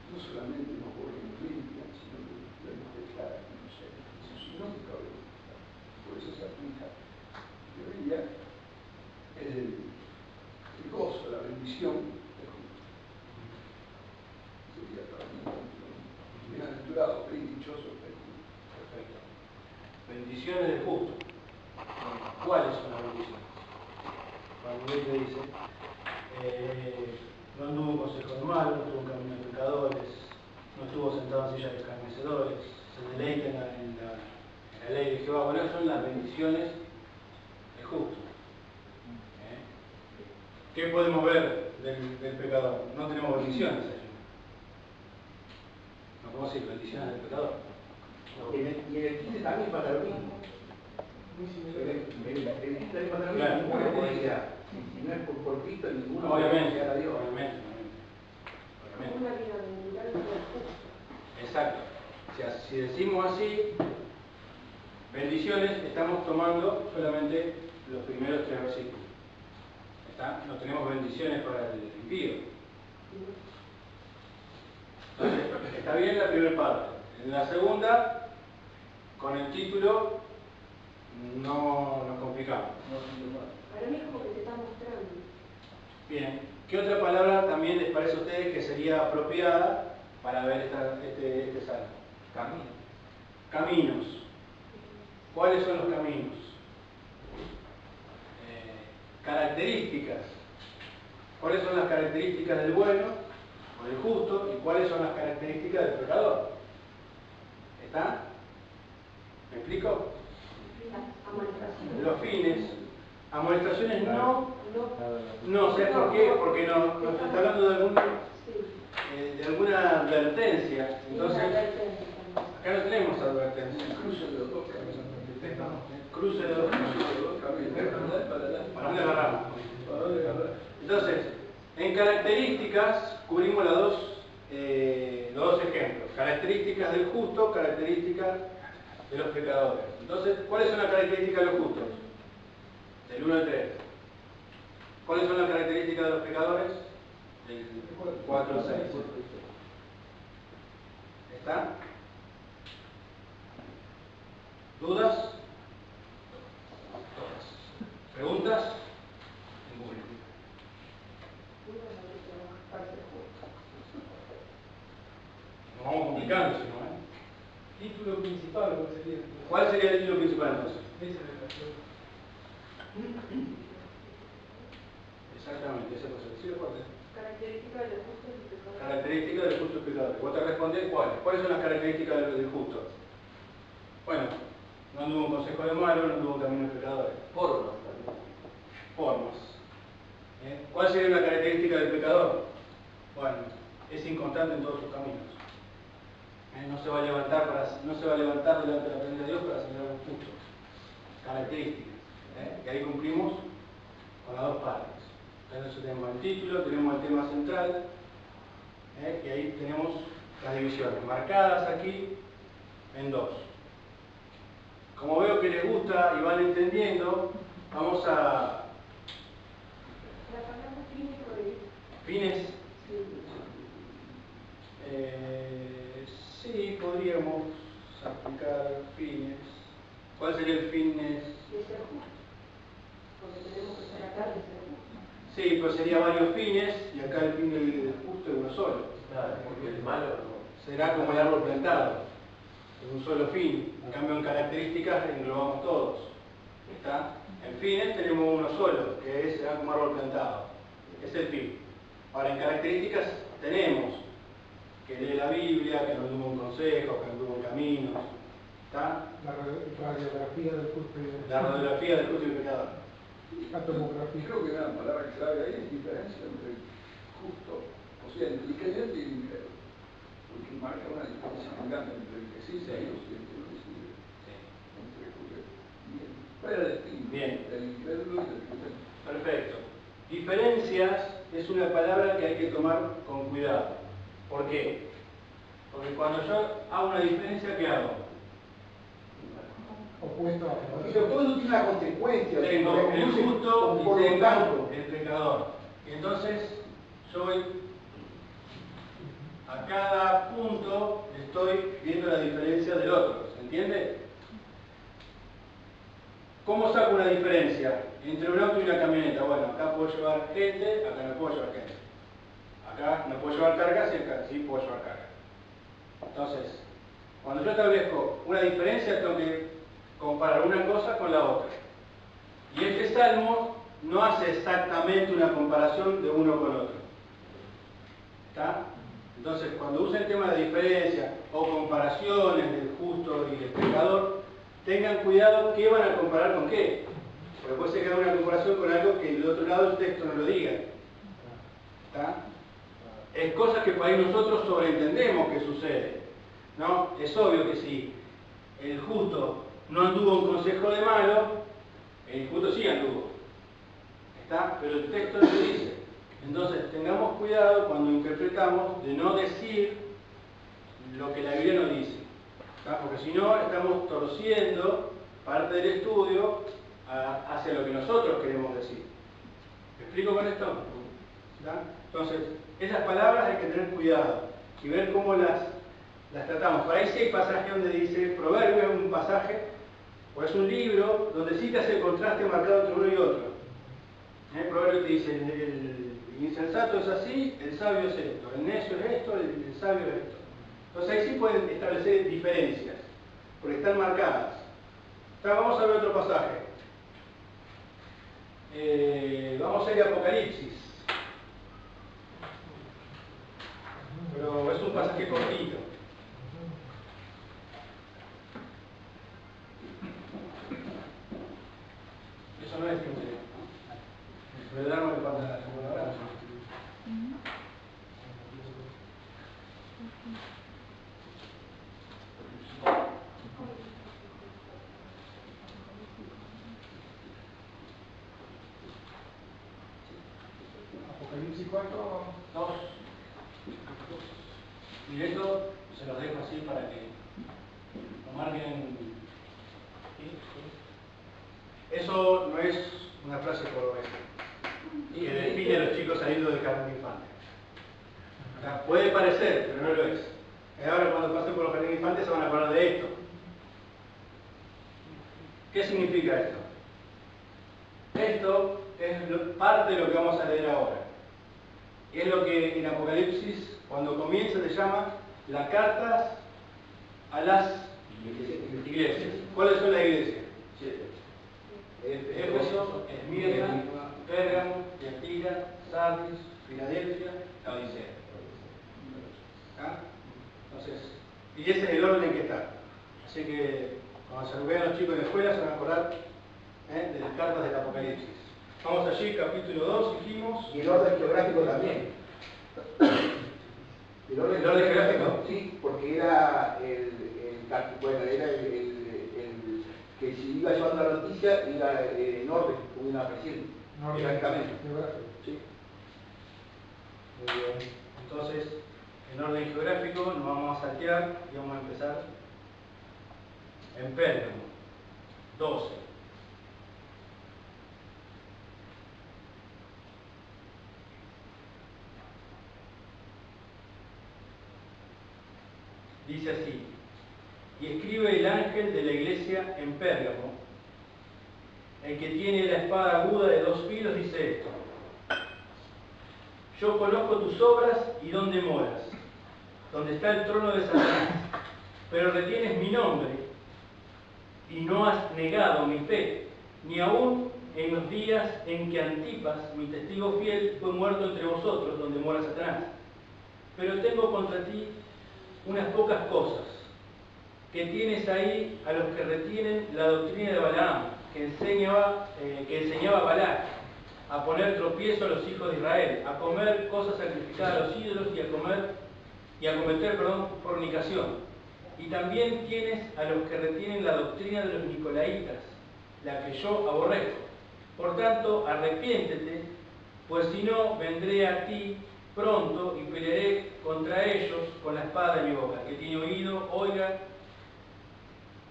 no solamente nos borra y nos limpia, sino que nos declara inocentes. Eso nunca lo hemos pecado. Por eso se aplica. Y hoy día es el gozo, la bendición del justo. Sería para mí bienaventurado, feliz, dichoso el justo. Perfecto. Bendiciones del justo. ¿Cuáles son las bendiciones? Cuando él te dice, no anduvo en consejo de malos, no tuvo un camino de pecadores, no estuvo sentado en silla de escarnecedores, se deleita en la ley de Jehová. Bueno, esas son las bendiciones del justo. ¿Qué podemos ver del pecador? No tenemos bendiciones allí. No podemos decir bendiciones del pecador. Y en el 15 también pasa lo mismo. Muy similar. En el 15 también pasa lo mismo. Claro. Ninguna posibilidad. Si no es por Cristo, ninguno Obviamente, puede llegar a Dios. obviamente. Una bienaventuranza del justo. Exacto. O sea, si decimos así, bendiciones, estamos tomando solamente los primeros 3 versículos. ¿Está? No tenemos bendiciones para el impío. Entonces, está bien la primera parte. En la segunda, con el título, no nos complicamos. Para mí es como que te está mostrando. Bien. ¿Qué otra palabra también les parece a ustedes que sería apropiada para ver este salmo? Camino. Caminos. ¿Cuáles son los caminos? Características. ¿Cuáles son las características del bueno o del justo y cuáles son las características del pecador? ¿Está? ¿Me explico? Amonestación. Los fines. Amonestaciones no. No. No, ¿sabes por qué? Porque nos está hablando de Sí. alguna advertencia. Entonces, Una advertencia también. acá no tenemos advertencia. El cruce de los dos caminos. Cruce de dos caminos. ¿Para dónde agarramos? Entonces, en características, cubrimos los dos ejemplos. Características del justo, características de los pecadores. Entonces, ¿cuáles son las características de los justos? Del 1 al 3. ¿Cuáles son las características de los pecadores? Del 4 al 6. ¿Está? ¿Dudas? Todas. ¿Preguntas? Ninguna. Nos vamos complicando, si no, Título principal, ¿cuál sería? ¿Cuál sería el título principal entonces? Esa es la pregunta. Exactamente, esa cosa. ¿Sí lo puedo hacer? Característica de los justos y pecadores. Características del justo y pecador. Vos te respondés cuáles. ¿Cuáles son las características del justo? Bueno, no anduvo en consejo de malo, no anduvo en camino de pecadores. Formas también. Formas. ¿Cuál sería una característica del pecador? Bueno, es inconstante en todos sus caminos. No se va a levantar delante de la presencia de Dios para señalar un justo. Características. Y ahí cumplimos con las dos partes. Entonces tenemos el título, tenemos el tema central, y ahí tenemos las divisiones marcadas aquí en dos. Como veo que les gusta y van entendiendo, vamos a La palabra fin y prohibir. fines. Sí. Sí, podríamos aplicar fines. ¿Cuál sería el fines? De ser justo. Porque tenemos que tratar de ser justos. Sí, pues sería varios fines, y acá el fin del justo es uno solo. Claro, porque el malo no. Será como el árbol plantado, es un solo fin. En cambio, en características englobamos todos. ¿Está? En fines tenemos uno solo, que será como árbol plantado. Es el fin. Ahora, en características tenemos que lee la Biblia, que no anduvo en consejos, que anduvo en caminos. ¿Está? La radiografía del justo y La radiografía del justo y pecador. la tomografía. Creo que una palabra clave ahí es diferencia entre justo, o sea, entre el creyente y el incrédulo. Porque marca una diferencia muy grande entre el que sí se Dios y el que no recibe. Bien. ¿Cuál era el distinto? Bien. Del incrédulo y del creyente. Perfecto. Diferencias es una palabra que hay que tomar con cuidado. ¿Por qué? Porque cuando yo hago una diferencia, ¿qué hago? Opuesto a Pero todo eso tiene una consecuencia. Tengo porque el justo por y lo tengo tanto, el pecador. Y entonces yo voy a cada punto, estoy viendo la diferencia del otro. ¿Se entiende? ¿Cómo saco una diferencia entre un auto y una camioneta? Bueno, acá puedo llevar gente, acá no puedo llevar gente. Acá no puedo llevar cargas y acá sí puedo llevar carga. Entonces, cuando yo establezco una diferencia, tengo que comparar una cosa con la otra. Y este salmo no hace exactamente una comparación de uno con otro. ¿Está? Entonces, cuando usen el tema de diferencia o comparaciones del justo y del pecador, tengan cuidado qué van a comparar con qué. Porque puede ser que haga una comparación con algo que del otro lado el texto no lo diga. ¿Está? Es cosa que por ahí nosotros sobreentendemos que sucede. ¿No? Es obvio que si el justo no anduvo en consejo de malo, el injusto sí anduvo. ¿Está? Pero el texto no lo dice. Entonces tengamos cuidado cuando interpretamos de no decir lo que la Biblia nos dice. ¿Está? Porque si no estamos torciendo parte del estudio hacia lo que nosotros queremos decir. ¿Me explico con esto? ¿Está? Entonces, esas palabras hay que tener cuidado y ver cómo las tratamos. Por ahí sí hay pasajes donde dice, Proverbios es un pasaje, o es un libro donde sí te hace el contraste marcado entre uno y otro. Proverbios te dice, el insensato es así, el sabio es esto, el necio es esto, el sabio es esto. Entonces ahí sí pueden establecer diferencias, porque están marcadas. Ahora vamos a ver otro pasaje. Vamos a ir a Apocalipsis. Pero es un pasaje cortito. Eso no es que ¿no? ¿Verdad? No le falta la segunda hora. Apocalipsis 4. 2. Y esto se los dejo así para que lo marquen. Eso no es una frase cordobesa que define a los chicos saliendo del jardín de infantes. Puede parecer, pero no lo es. Ahora cuando pasen por los jardines de infantes se van a acordar de esto. ¿Qué significa esto? Esto es parte de lo que vamos a leer ahora. Es lo que en Apocalipsis, cuando comienza, se llama las cartas a las iglesias. ¿Cuáles son las iglesias? 7. Éfeso, Esmirna, Pérgamo, Tiatira, Sardis, Filadelfia, Laodicea. ¿Ah? Entonces, y ese es el orden que está. Así que cuando se lo vean los chicos en la escuela se van a acordar de las cartas del Apocalipsis. Vamos allí, capítulo 2, dijimos. Y el orden geográfico también. ¿El orden geográfico? Sí, porque era era el que si iba llevando la noticia, iba en orden, como iba apareciendo. Geográficamente. Sí. Muy bien. Entonces, en orden geográfico nos vamos a saltear y vamos a empezar en Pérgamo, 12. Dice así: y escribe el ángel de la iglesia en Pérgamo, el que tiene la espada aguda de 2 filos, dice esto: yo conozco tus obras y dónde moras, donde está el trono de Satanás, pero retienes mi nombre y no has negado mi fe, ni aun en los días en que Antipas, mi testigo fiel, fue muerto entre vosotros, donde mora Satanás. Pero tengo contra ti unas pocas cosas, que tienes ahí a los que retienen la doctrina de Balaam, que enseñaba a Balac a poner tropiezo a los hijos de Israel, a comer cosas sacrificadas a los ídolos y a cometer fornicación. Y también tienes a los que retienen la doctrina de los nicolaitas, la que yo aborrezco. Por tanto, arrepiéntete, pues si no, vendré a ti pronto y pelearé contra ellos con la espada de mi boca. El que tiene oído, oiga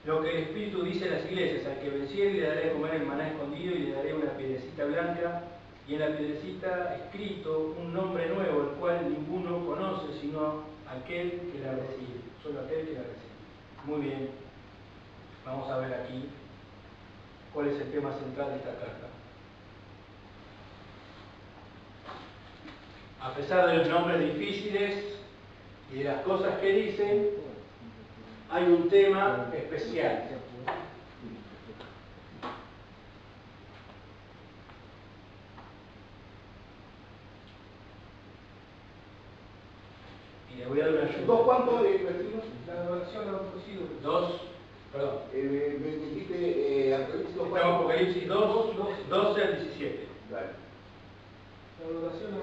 lo que el Espíritu dice a las iglesias: al que venciere le daré a comer el maná escondido y le daré una piedrecita blanca, y en la piedrecita escrito un nombre nuevo, el cual ninguno conoce sino aquel que la recibe, solo aquel que la recibe. Muy bien, vamos a ver aquí cuál es el tema central de esta carta. A pesar de los nombres difíciles y de las cosas que dicen, hay un tema especial. Y le voy a dar una ayuda. ¿Dos cuántos de versículos? La adoración a otros ídolos. 2, perdón. Me dijiste Apocalipsis 2. Estamos en Apocalipsis 2, 12 al 17. Dale. La adoración a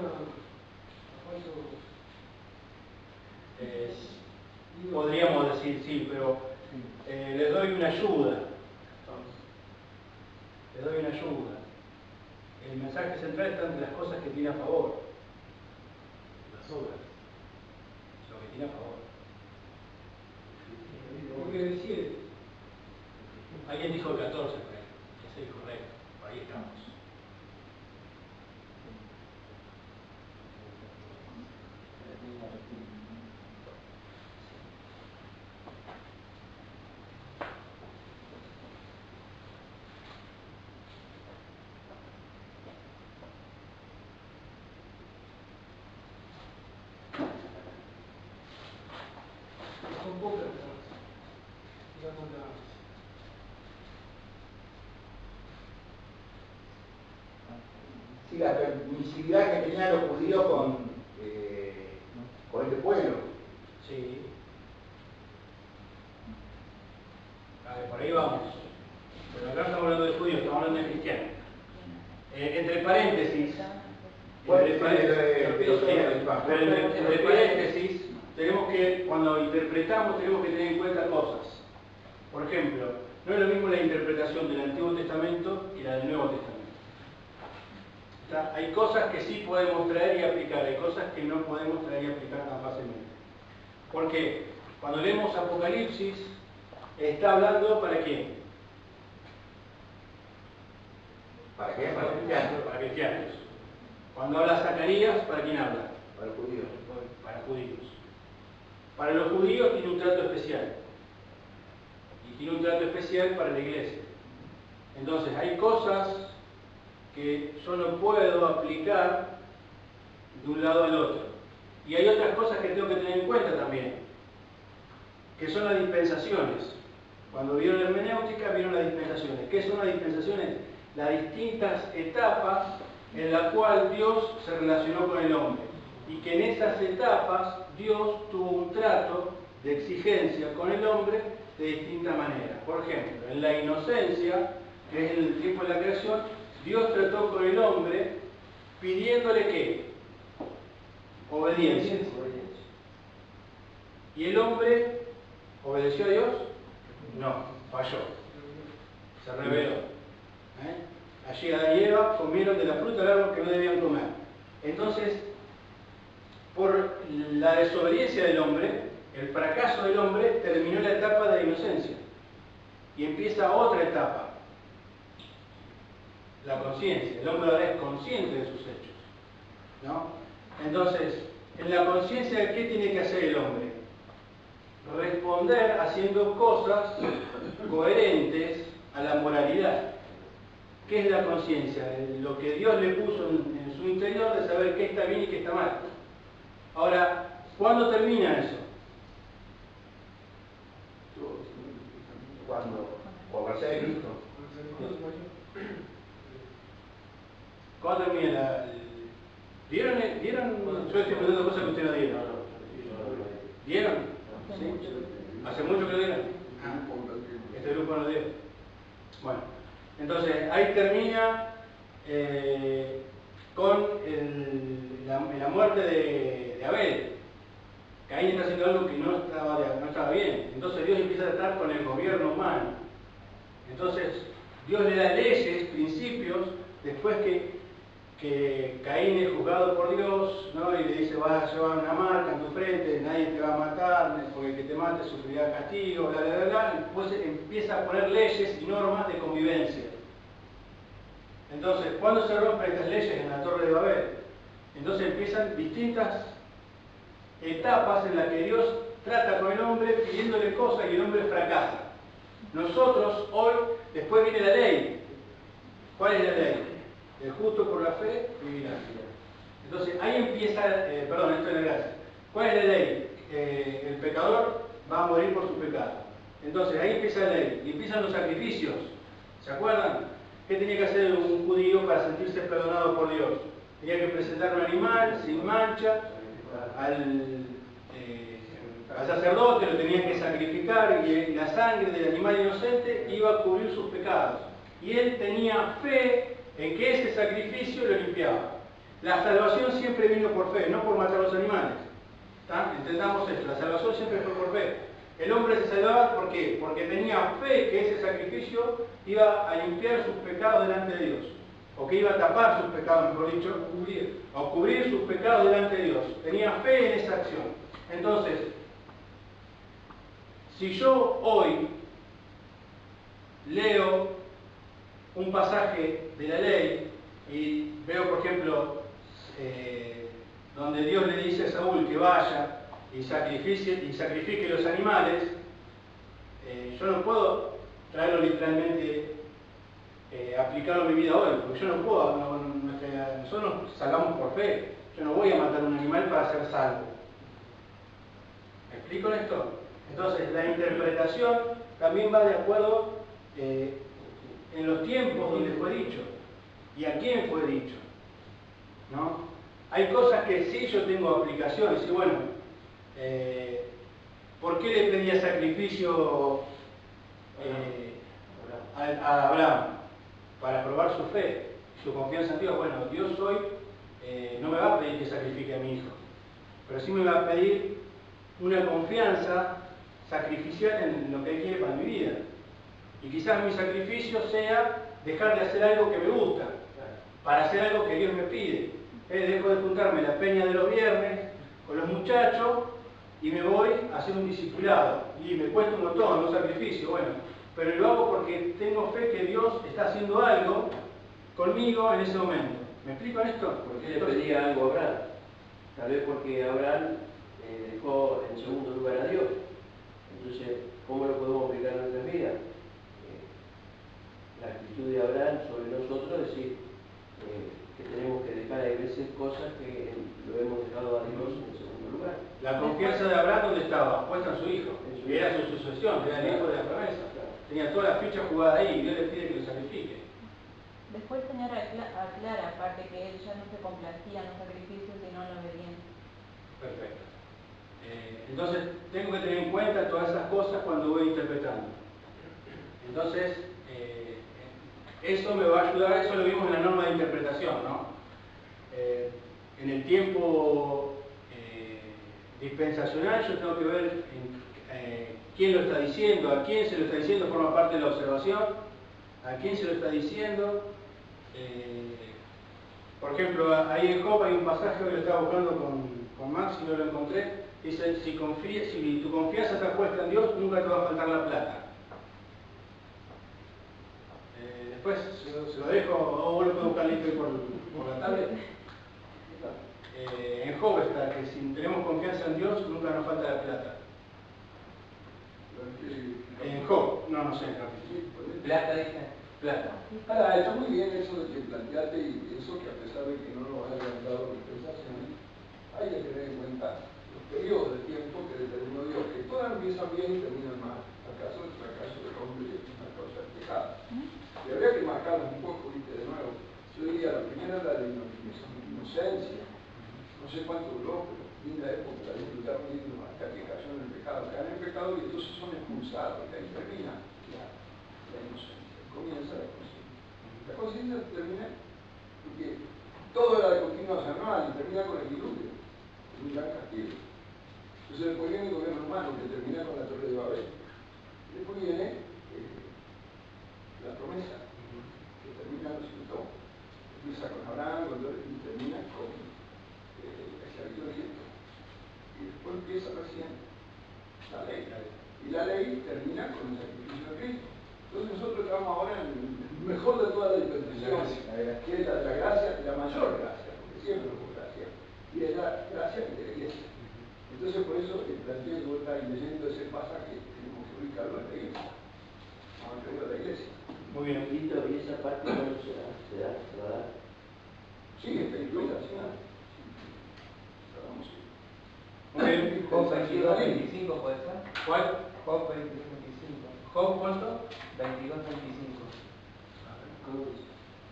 falsos ídolos. Podríamos decir sí, pero les doy una ayuda. Les doy una ayuda. El mensaje central está entre las cosas que tiene a favor. Las obras. Lo que tiene a favor. Lo que decide. Alguien dijo el 14, por ahí. Ese es correcto. Por ahí estamos. Son pocas las, digamos, Sí, la permisividad que tenían los judíos con este pueblo. Sí. A ver, por ahí vamos. Pero acá estamos hablando de judíos, estamos hablando de cristianos. Entre paréntesis, entre paréntesis, tenemos que, cuando interpretamos, tenemos que tener en cuenta cosas. Por ejemplo, no es lo mismo la interpretación del Antiguo Testamento y la del Nuevo Testamento. Hay cosas que sí podemos traer y aplicar, hay cosas que no podemos traer y aplicar tan fácilmente. Porque cuando leemos Apocalipsis, está hablando ¿para quién? ¿Para qué? Para los cristianos. Para cristianos. Cuando habla Zacarías, ¿para quién habla? Para los judíos. Para judíos. Para los judíos tiene un trato especial. Y tiene un trato especial para la iglesia. Entonces, hay cosas que yo no puedo aplicar de un lado al otro. Y hay otras cosas que tengo que tener en cuenta también. que son las dispensaciones. Cuando vieron la hermenéutica, vieron las dispensaciones. ¿Qué son las dispensaciones? Las distintas etapas en las cuales Dios se relacionó con el hombre. Y que en esas etapas Dios tuvo un trato de exigencia con el hombre de distinta manera. Por ejemplo, en la inocencia, que es en el tiempo de la creación, Dios trató con el hombre pidiéndole ¿qué? Obediencia. ¿Y el hombre obedeció a Dios? No, falló. Se rebeló. Allí Adán y Eva comieron de la fruta del árbol que no debían comer. Entonces, por la desobediencia del hombre, el fracaso del hombre, terminó la etapa de la inocencia. Y empieza otra etapa. La conciencia. El hombre ahora es consciente de sus hechos, ¿no? Entonces, en la conciencia, ¿qué tiene que hacer el hombre? Responder haciendo cosas coherentes a la moralidad. ¿Qué es la conciencia? Lo que Dios le puso en su interior de saber qué está bien y qué está mal. Ahora, ¿cuándo termina eso? Cuando la sea de Cristo. ¿Cuándo termina ¿Vieron? Yo estoy preguntando cosas que ustedes no dieron. ¿Vieron? ¿Sí? ¿Hace mucho que lo dieron? Este grupo no dio. Bueno, entonces ahí termina con la muerte de Abel. Caín está haciendo algo que no estaba bien. Entonces Dios empieza a tratar con el gobierno humano. Entonces Dios le da leyes, principios, después que Caín es juzgado por Dios, ¿no? Y le dice: vas a llevar una marca en tu frente, nadie te va a matar, porque el que te mate sufrirá castigo, bla, bla, bla, bla. Después empieza a poner leyes y normas de convivencia. Entonces, ¿cuándo se rompen estas leyes? En la Torre de Babel. Entonces empiezan distintas etapas en las que Dios trata con el hombre pidiéndole cosas y el hombre fracasa. Nosotros hoy, después viene la ley. ¿Cuál es la ley? El justo por la fe vivirá. Entonces ahí empieza, esto es la gracia. ¿Cuál es la ley? El pecador va a morir por su pecado. Entonces ahí empieza la ley y empiezan los sacrificios. ¿Se acuerdan? ¿Qué tenía que hacer un judío para sentirse perdonado por Dios? Tenía que presentar un animal sin mancha al sacerdote, lo tenía que sacrificar y la sangre del animal inocente iba a cubrir sus pecados. Y él tenía fe en que ese sacrificio lo limpiaba. La salvación siempre vino por fe, no por matar a los animales. ¿Tá? Entendamos esto, la salvación siempre fue por fe. El hombre se salvaba ¿por qué? Porque tenía fe que ese sacrificio iba a limpiar sus pecados delante de Dios. O que iba a tapar sus pecados, mejor dicho, o cubrir sus pecados delante de Dios. Tenía fe en esa acción. Entonces, si yo hoy leo un pasaje de la ley y veo, por ejemplo, donde Dios le dice a Saúl que vaya y sacrifique los animales, yo no puedo traerlo literalmente, aplicarlo a mi vida hoy, porque yo no puedo, nosotros nos salvamos por fe. Yo no voy a matar un animal para ser salvo. ¿Me explico en esto? Entonces, la interpretación también va de acuerdo en los tiempos donde fue dicho y a quién fue dicho, ¿no? Hay cosas que sí yo tengo aplicaciones y bueno, ¿por qué le pedía sacrificio a Abraham? Para probar su fe, su confianza en Dios. Bueno, Dios hoy no me va a pedir que sacrifique a mi hijo, pero sí me va a pedir una confianza sacrificial en lo que Él quiere para mi vida. Y quizás mi sacrificio sea dejar de hacer algo que me gusta, para hacer algo que Dios me pide. Dejo de juntarme en la peña de los viernes con los muchachos y me voy a hacer un discipulado. Y me cuesta un montón, un sacrificio, bueno, pero lo hago porque tengo fe que Dios está haciendo algo conmigo en ese momento. ¿Me explico en esto? ¿Por qué le pedía algo a Abraham? Tal vez porque Abraham dejó en segundo lugar a Dios. Entonces, ¿cómo lo podemos aplicar en nuestras vidas? La actitud de Abraham sobre nosotros es decir que tenemos que dejar a veces cosas que lo hemos dejado a Dios en segundo lugar. La confianza de Abraham, ¿dónde está? estaba? Puesta en su hijo. Y era su sucesión, era el hijo de la promesa. Tenía toda la ficha jugada ahí y Dios le pide que lo sacrifique. Después el Señor aclara, aparte, que él ya no se complacía en los sacrificios, sino en la obediencia. Perfecto. Entonces, tengo que tener en cuenta todas esas cosas cuando voy interpretando. Entonces, eso me va a ayudar, eso lo vimos en la norma de interpretación, ¿no? En el tiempo dispensacional yo tengo que ver quién lo está diciendo, a quién se lo está diciendo, forma parte de la observación, a quién se lo está diciendo. Por ejemplo, ahí en Job hay un pasaje que lo estaba buscando con Max y no lo encontré. Dice, si tu confianza está puesta en Dios, nunca te va a faltar la plata. Después se lo dejo, o vos lo puedes buscar listo por la tablet. En Job está que si tenemos confianza en Dios, nunca nos falta la plata. En Job, no sé. Plata, dice. Plata. Ahora, está muy bien eso de que planteaste y pienso que a pesar de que no nos hayan dado dispensaciones, hay que tener en cuenta los periodos de tiempo que determinó Dios, que todas empiezan bien y terminan mal. ¿Acaso el fracaso del hombre es una cosa despejada? Y habría que marcarlas un poco, ¿viste? De nuevo. Yo diría, la primera es la de inocencia. No sé cuánto duró, pero linda época, la de luchar hasta que cayó en el pecado. Caen en el pecado y entonces son expulsados, y ahí termina la inocencia. Comienza la conciencia. La conciencia termina porque todo era de continuación anual y termina con el diluvio, un gran castigo. Entonces después viene el gobierno humano que termina con la Torre de Babel. Después viene la promesa, que termina los síntomas. Empieza con Abraham y termina con la esclavitud de Egipto. Y después empieza recién la ley. Y la ley termina con el sacrificio de Cristo. Entonces nosotros estamos ahora en el mejor de todas las dispensaciones, que es la gracia, la mayor gracia, porque siempre hubo gracia, y es la gracia de la iglesia. Entonces por eso planteo que vos estás leyendo ese pasaje, tenemos que ubicarlo en la iglesia, vamos a creer a la iglesia. Muy bien. ¿Y esa parte no se da? Sí, está incluida, sí. Muy bien. Job 22:25 puede ser. ¿Cuál? Job 22:25. ¿Job cuánto? 22:25.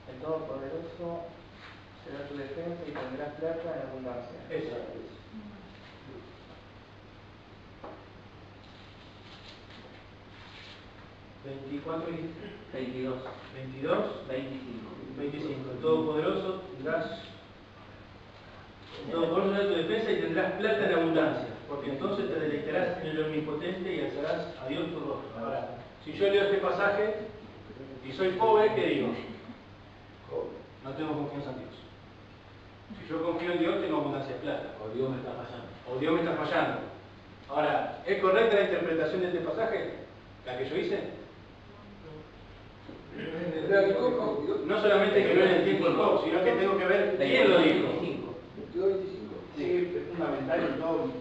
El Todopoderoso será tu defensa y tendrás plata en abundancia. Esa. 24 y 22. 22, 25. El Todopoderoso tendrás. El Todopoderoso será tu defensa y tendrás plata en abundancia, porque entonces te deleitarás en el Omnipotente y alzarás a Dios tu rostro. Ahora, si yo leo este pasaje y soy pobre, ¿qué digo? No tengo confianza en Dios. Si yo confío en Dios, tengo abundancia de plata. O Dios me está fallando. O Dios me está fallando. Ahora, ¿es correcta la interpretación de este pasaje? ¿La que yo hice? No solamente que no es el tiempo del Job, sino que tengo que ver quién lo dijo. 22-25. Sí, es fundamental en todo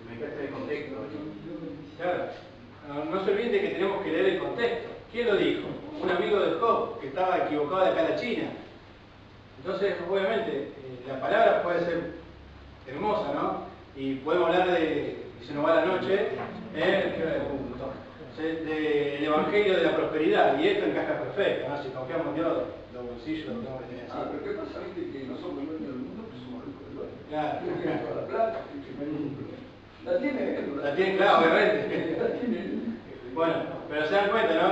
meterse en el contexto. Claro. No se olviden que tenemos que leer el contexto. ¿Quién lo dijo? Un amigo de Job que estaba equivocado de acá a la China. Entonces, obviamente, la palabra puede ser hermosa, ¿no? Y podemos hablar de, y se nos va la noche, del Evangelio de la prosperidad, y esto encaja perfecto, ¿no? Si confiamos en Dios, los bolsillos los tenemos que tener así. Pero ¿qué pasa? Viste que no somos dueños del mundo, pero somos ricos del dueño. Claro. Tiene toda la plata, la tiene él. La tiene, claro, obviamente. La tiene él. Bueno, pero se dan cuenta, ¿no?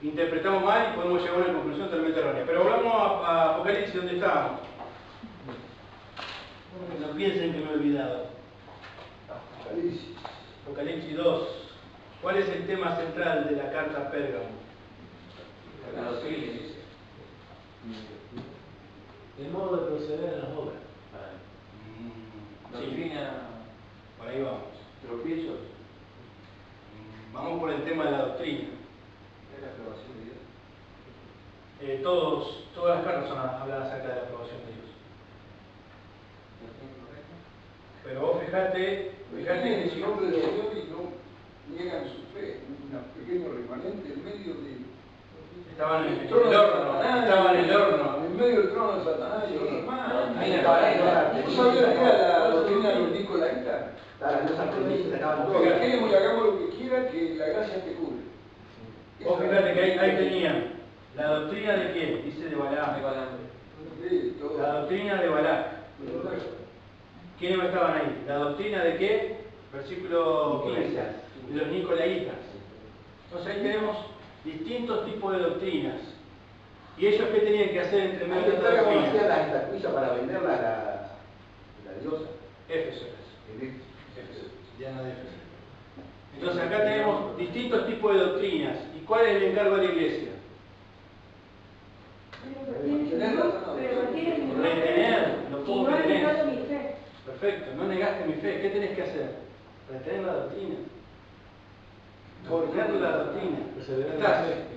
Interpretamos mal y podemos llegar a una conclusión totalmente errónea. Pero volvamos a Apocalipsis, donde estábamos. No piensen que me he olvidado. Apocalipsis 2. ¿Cuál es el tema central de la carta a Pérgamo? El modo de proceder en las obras. Doctrina. Por ahí vamos. ¿Tropiezos? Vamos por el tema de la doctrina. Es la aprobación de Dios. Todas las cartas hablan acerca de la aprobación de Dios. Pero vos fijate en el nombre del Señor y no niegan su fe, un pequeño remanente en medio de... Estaban en el horno. En medio del trono de Satanás y los hermanos. Ahí la palabra. ¿Vos sabías que era la doctrina de los nicolaitas. Las diosas feministas estaban Lo todas. que queremos y hagamos lo que quiera, que la gracia te cubre. Vos fíjate que ahí tenían la doctrina de quién, dice de Balaam. Sí, todo. La doctrina de Balac. ¿Quiénes estaban ahí? ¿La doctrina de qué? Versículo 15. De los nicolaitas. Entonces ahí tenemos distintos tipos de doctrinas. ¿Y ellos qué tenían que hacer entre medio de esta ¿Cómo doctrina? hacían las estatuillas para venderla a la diosa? Éfeso. Éfeso. Diana de Éfeso. Entonces acá tenemos distintos tipos de doctrinas. ¿Y cuál es el encargo de la iglesia? Retener, lo Y poco no que he tenés. negado mi fe. Perfecto, no negaste mi fe. ¿Qué tenés que hacer? Retener la doctrina. Retener la doctrina.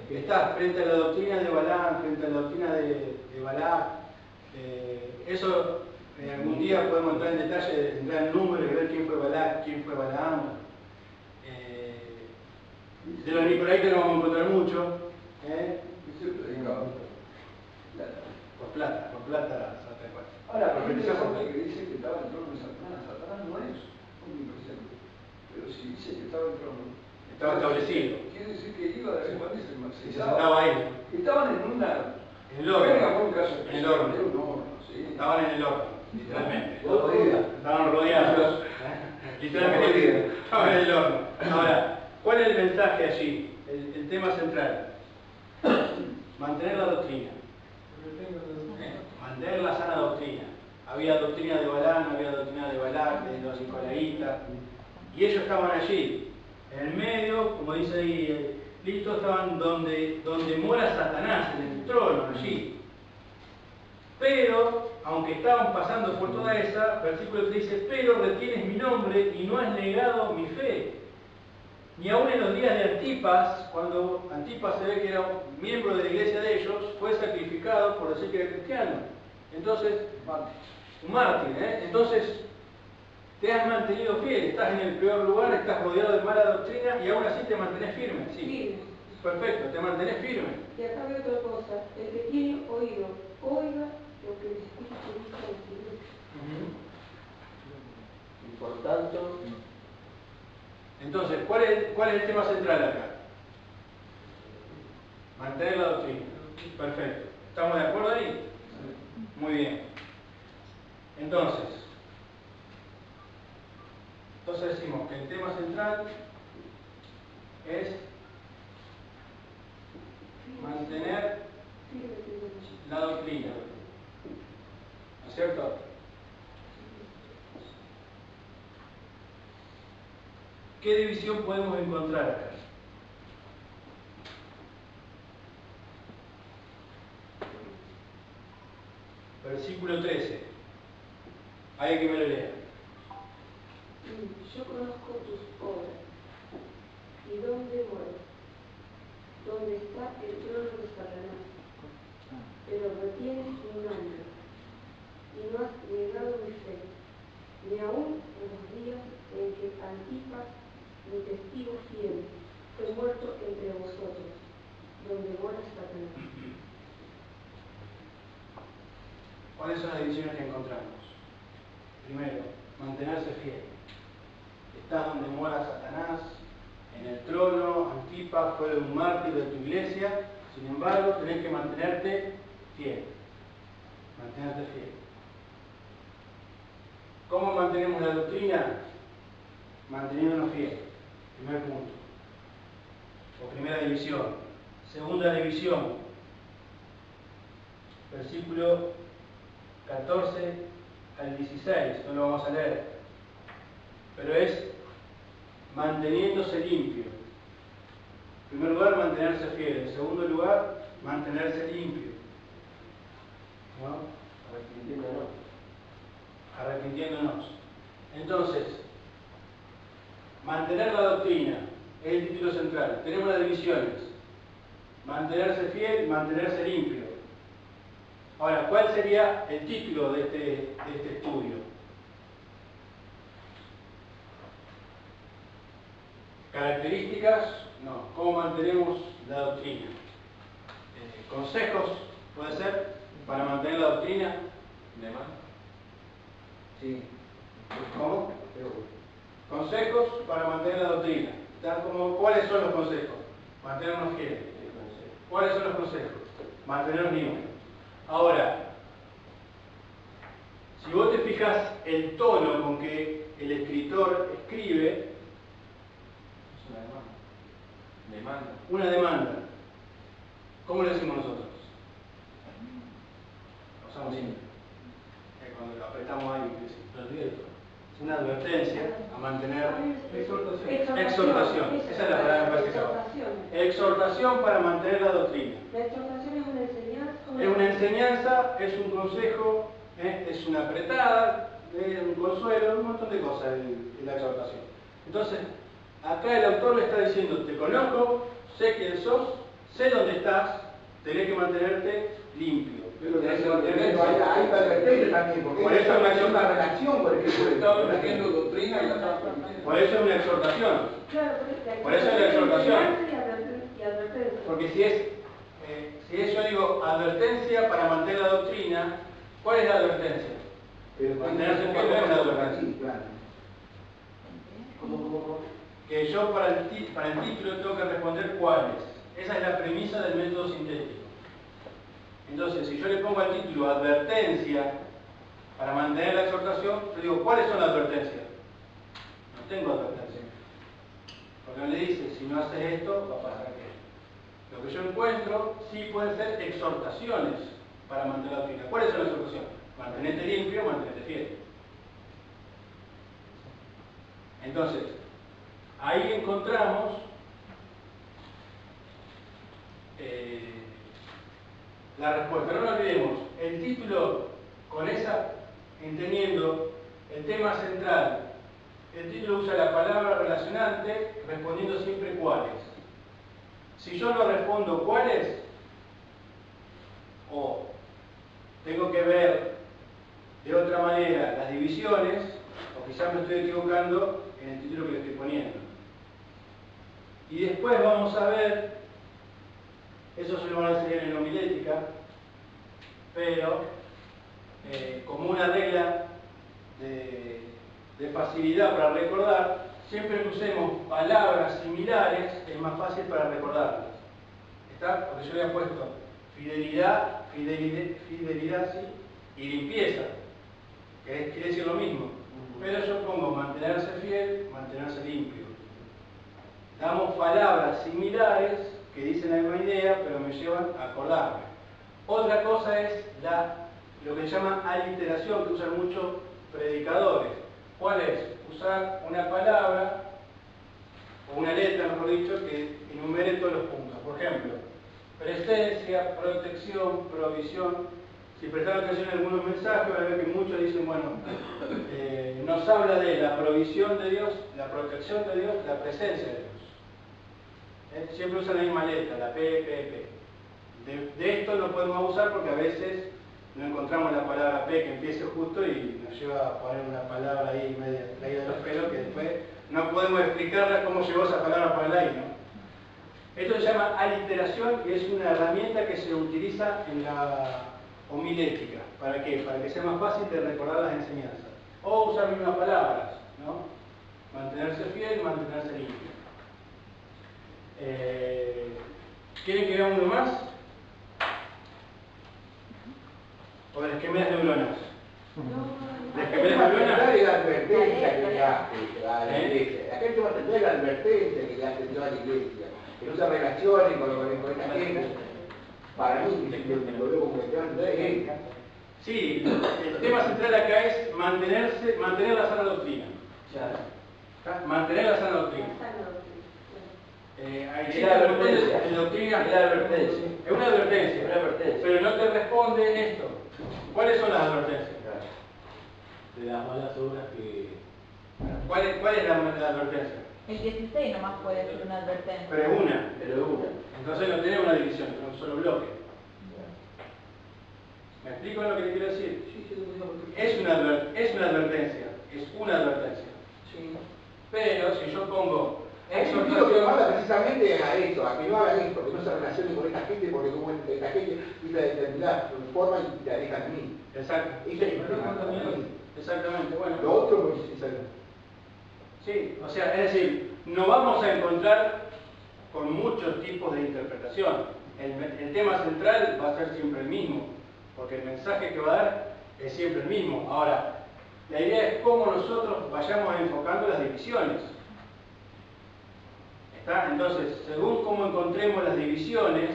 Estás frente a la doctrina de Balaam, frente a la doctrina de Balac. Eso algún día podemos entrar en detalle, entrar en números y ver quién fue Balac, quién fue Balaam. De los nicolaitas no vamos a encontrar mucho. Ese predicaba. Por plata, Santa Juan. Ahora, hay mucha gente que dice que estaba en el trono de Satanás. Satanás no es omnipresente. Pero si dice que estaba en el trono, Estaba establecido. quiere decir que iba de vez en cuando y se Y se sentaba ahí. Estaban en una. En el horno. Fue un caso En el horno. de un horno, sí. Estaban en el horno, literalmente. Estaban rodeados. Literalmente. Estaban en el horno. Ahora, ¿cuál es el mensaje allí? El tema central. Mantener la doctrina. Mantener la sana doctrina. Había doctrina de Balaam, había doctrina de Balac, de los nicolaitas. Y ellos estaban allí. En el medio, como dice ahí, listo, estaban donde mora Satanás, en el trono, allí. Pero, aunque estaban pasando por toda esa, versículo 3 dice, pero retienes mi nombre y no has negado mi fe. Ni aún en los días de Antipas, cuando Antipas se ve que era un miembro de la iglesia de ellos, fue sacrificado por decir que era cristiano. Entonces, un mártir, Entonces, te has mantenido fiel, estás en el peor lugar, estás rodeado de mala doctrina y aún así te mantenés firme. Sí. Firme. Perfecto, te mantenés firme. Y acá veo otra cosa. El que tiene oído, oiga lo que el Espíritu dice a las iglesias. Y por tanto, Entonces, ¿cuál es el tema central acá? Mantener la doctrina. Perfecto. ¿Estamos de acuerdo ahí? Muy bien. Entonces decimos que el tema central es mantener la doctrina. ¿No es cierto? ¿Qué división podemos encontrar acá? Versículo 13. Hay que me lo lea. Yo conozco tus obras y dónde moras, donde está el trono de Satanás, pero retienes mi nombre y no has negado mi fe, ni aún en los días en que Antipas, mi testigo fiel, fue muerto entre vosotros, donde mora Satanás. ¿Cuáles son las divisiones que encontramos? Primero, mantenerse fiel. Estás donde mora Satanás, en el trono, Antipas fue un mártir de tu iglesia, sin embargo, tenés que mantenerte fiel. Mantenerte fiel. ¿Cómo mantenemos la doctrina? Manteniéndonos fieles. Primer punto. O primera división. Segunda división. Versículo 14 al 16. No lo vamos a leer. Pero es manteniéndose limpio. En primer lugar, mantenerse fiel. En segundo lugar, mantenerse limpio. ¿No? Arrepintiéndonos. Entonces, mantener la doctrina es el título central. Tenemos las divisiones. Mantenerse fiel, mantenerse limpio. Ahora, ¿cuál sería el título de este estudio? Características, no. ¿Cómo mantenemos la doctrina? Consejos, ¿puede ser? Para mantener la doctrina. Sí. ¿Cómo? Consejos para mantener la doctrina. ¿Cuáles son los consejos? Mantenernos fieles. ¿Cuáles son los consejos? Mantenernos limpios. Ahora, si vos te fijas el tono con que el escritor escribe, Es una demanda. una demanda. ¿Cómo lo decimos nosotros? Lo usamos siempre. Cuando lo apretamos ahí, lo advierto. Una advertencia a mantener exhortación. Esa es la palabra que me parece que exhortación para mantener la doctrina. La exhortación es una enseñanza. Es una enseñanza, es un consejo, es una apretada, es un consuelo, un montón de cosas en la exhortación. Entonces, acá el autor le está diciendo, te conozco, sé quién sos, sé dónde estás, tenés que mantenerte limpio. Pero hay advertencia también, porque por eso es una relación con el que Está aprendiendo doctrina y la está aprendiendo. Por eso es una exhortación. Claro, Por eso es la exhortación. Y advertencia. Porque si es, yo digo, advertencia para mantener la doctrina, ¿cuál es la advertencia? Mantenerse en pie no es una advertencia. Que yo para el título tengo que responder cuáles. Esa es la premisa del método sintético. Entonces, si yo le pongo al título advertencia para mantener la exhortación, yo digo, ¿cuáles son las advertencias? No tengo advertencia. Porque no le dice, si no haces esto, va a pasar aquello. Lo que yo encuentro sí pueden ser exhortaciones para mantener la doctrina. ¿Cuáles son las exhortaciones? Mantenerte limpio, mantenerte fiel. Entonces, ahí encontramos la respuesta. No nos olvidemos, el título con esa, entendiendo el tema central, el título usa la palabra relacionante respondiendo siempre cuáles. Si yo no respondo cuáles, o tengo que ver de otra manera las divisiones, o quizás me estoy equivocando en el título que le estoy poniendo. Y después vamos a ver, eso se lo van a enseñar en la homilética, pero como una regla de facilidad para recordar, siempre que usemos palabras similares es más fácil para recordarlas. ¿Está? Porque yo le he puesto fidelidad sí, y limpieza, que quiere decir lo mismo. Pero yo pongo mantenerse fiel, mantenerse limpio. Damos palabras similares que dicen la misma idea, pero me llevan a acordarme. Otra cosa es lo que se llama aliteración, que usan muchos predicadores. ¿Cuál es? Usar una palabra, o una letra, mejor dicho, que enumere todos los puntos. Por ejemplo, presencia, protección, provisión. Si prestaron atención en algunos mensajes, van a ver que muchos dicen, bueno, nos habla de la provisión de Dios, la protección de Dios, la presencia de Dios. Siempre usan la misma letra, la P. De esto lo podemos usar porque a veces no encontramos la palabra P que empiece justo y nos lleva a poner una palabra ahí media traída de los pelos que después no podemos explicarla cómo llegó esa palabra por el aire, ¿no? Esto se llama aliteración y es una herramienta que se utiliza en la homilética. ¿Para qué? Para que sea más fácil de recordar las enseñanzas. O usar mismas palabras, ¿no? Mantenerse fiel, mantenerse limpio. ¿Quieren que veamos uno más? ¿O les quemé las neuronas? ¿Les quemé las neuronas? La advertencia que le hace a la iglesia. Acá el tema central es la advertencia que le hace Dios a la iglesia. Que no se relacione con esta gente. Para mí, lo veo como que te van a decir. Sí, el tema central acá es mantener la sana doctrina. Mantener la sana doctrina. Es la advertencia. En doctrina, Es la advertencia. es una advertencia, pero no te responde en esto. ¿Cuáles son las advertencias? De las malas obras que... ¿Cuál es la advertencia? El 16 nomás puede ser una advertencia. Pero es una. Pero Entonces no tenemos una división, es un solo bloque. ¿Me explico lo que te quiero decir? Es una advertencia. Sí. Pero si yo pongo Hay un tío que manda precisamente a eso, a que no hagan esto, que no se relacionen con esta gente, porque como esta gente vive de determinada forma y te alejan de mí. Exacto. Ese es el tema. Exactamente, bueno. Lo otro es exacto. Sí, o sea, es decir, no vamos a encontrar con muchos tipos de interpretación. El tema central va a ser siempre el mismo, porque el mensaje que va a dar es siempre el mismo. Ahora, la idea es cómo nosotros vayamos enfocando las divisiones. ¿Está? Entonces, según cómo encontremos las divisiones,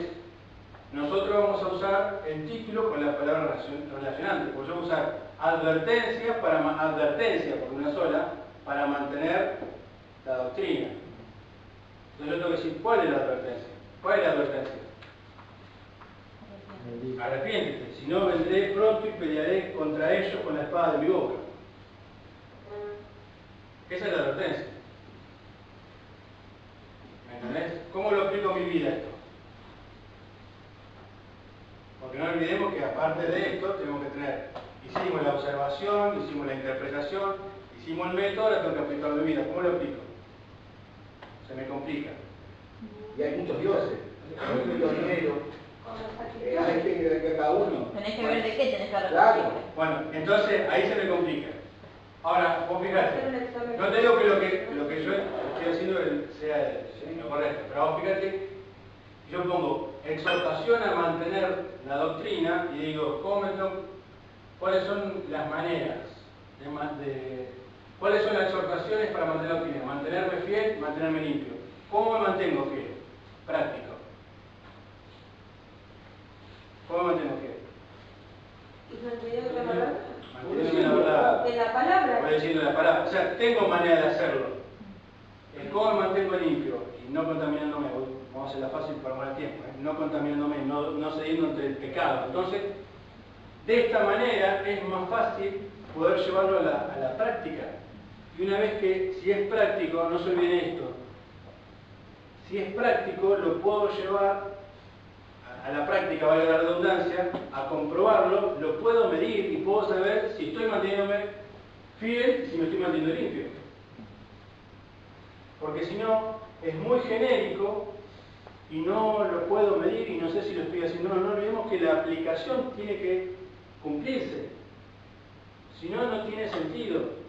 nosotros vamos a usar el título con la palabra relacionante. Pues yo voy a usar advertencia, por una sola, para mantener la doctrina. Entonces yo tengo que decir, ¿cuál es la advertencia? ¿Cuál es la advertencia? Arrepiéntete, si no vendré pronto y pelearé contra ellos con la espada de mi boca. Esa es la advertencia. ¿Me entendés? ¿Cómo lo aplico en mi vida esto? Porque no olvidemos que aparte de esto tenemos que tener, hicimos la observación, hicimos la interpretación, hicimos el método, ahora tengo que aplicarlo en mi vida. ¿Cómo lo aplico? Se me complica. Y hay muchos dioses, hay muchos dineros, hay gente de cada uno. Tenés que ver de qué tenés que arrepentirte. Claro. Bueno, entonces ahí se me complica. Ahora, vos fijate, no te digo que lo que yo estoy haciendo sea lo correcto, pero vos fíjate, yo pongo exhortación a mantener la doctrina y digo, ¿cuáles son las maneras? ¿Cuáles son las exhortaciones para mantener la doctrina? Mantenerme fiel, mantenerme limpio. ¿Cómo me mantengo fiel? Práctico. ¿Cómo me mantengo fiel? ¿Y manteniendo la palabra? Manteniéndome la verdad. En la palabra. Voy diciendo la palabra. O sea, tengo manera de hacerlo. ¿Cómo me mantengo limpio? Y no contaminándome. Vamos a hacerla fácil para ganar tiempo. No contaminándome, no cediendo entre el pecado. Entonces, de esta manera es más fácil poder llevarlo a la práctica. Y una vez que, si es práctico, no se olviden esto, si es práctico, lo puedo llevar a la práctica, valga la redundancia, a comprobarlo, lo puedo medir y puedo saber si estoy manteniéndome fiel y si me estoy manteniendo limpio. Porque si no, es muy genérico y no lo puedo medir y no sé si lo estoy haciendo. No olvidemos que la aplicación tiene que cumplirse. Si no, no tiene sentido.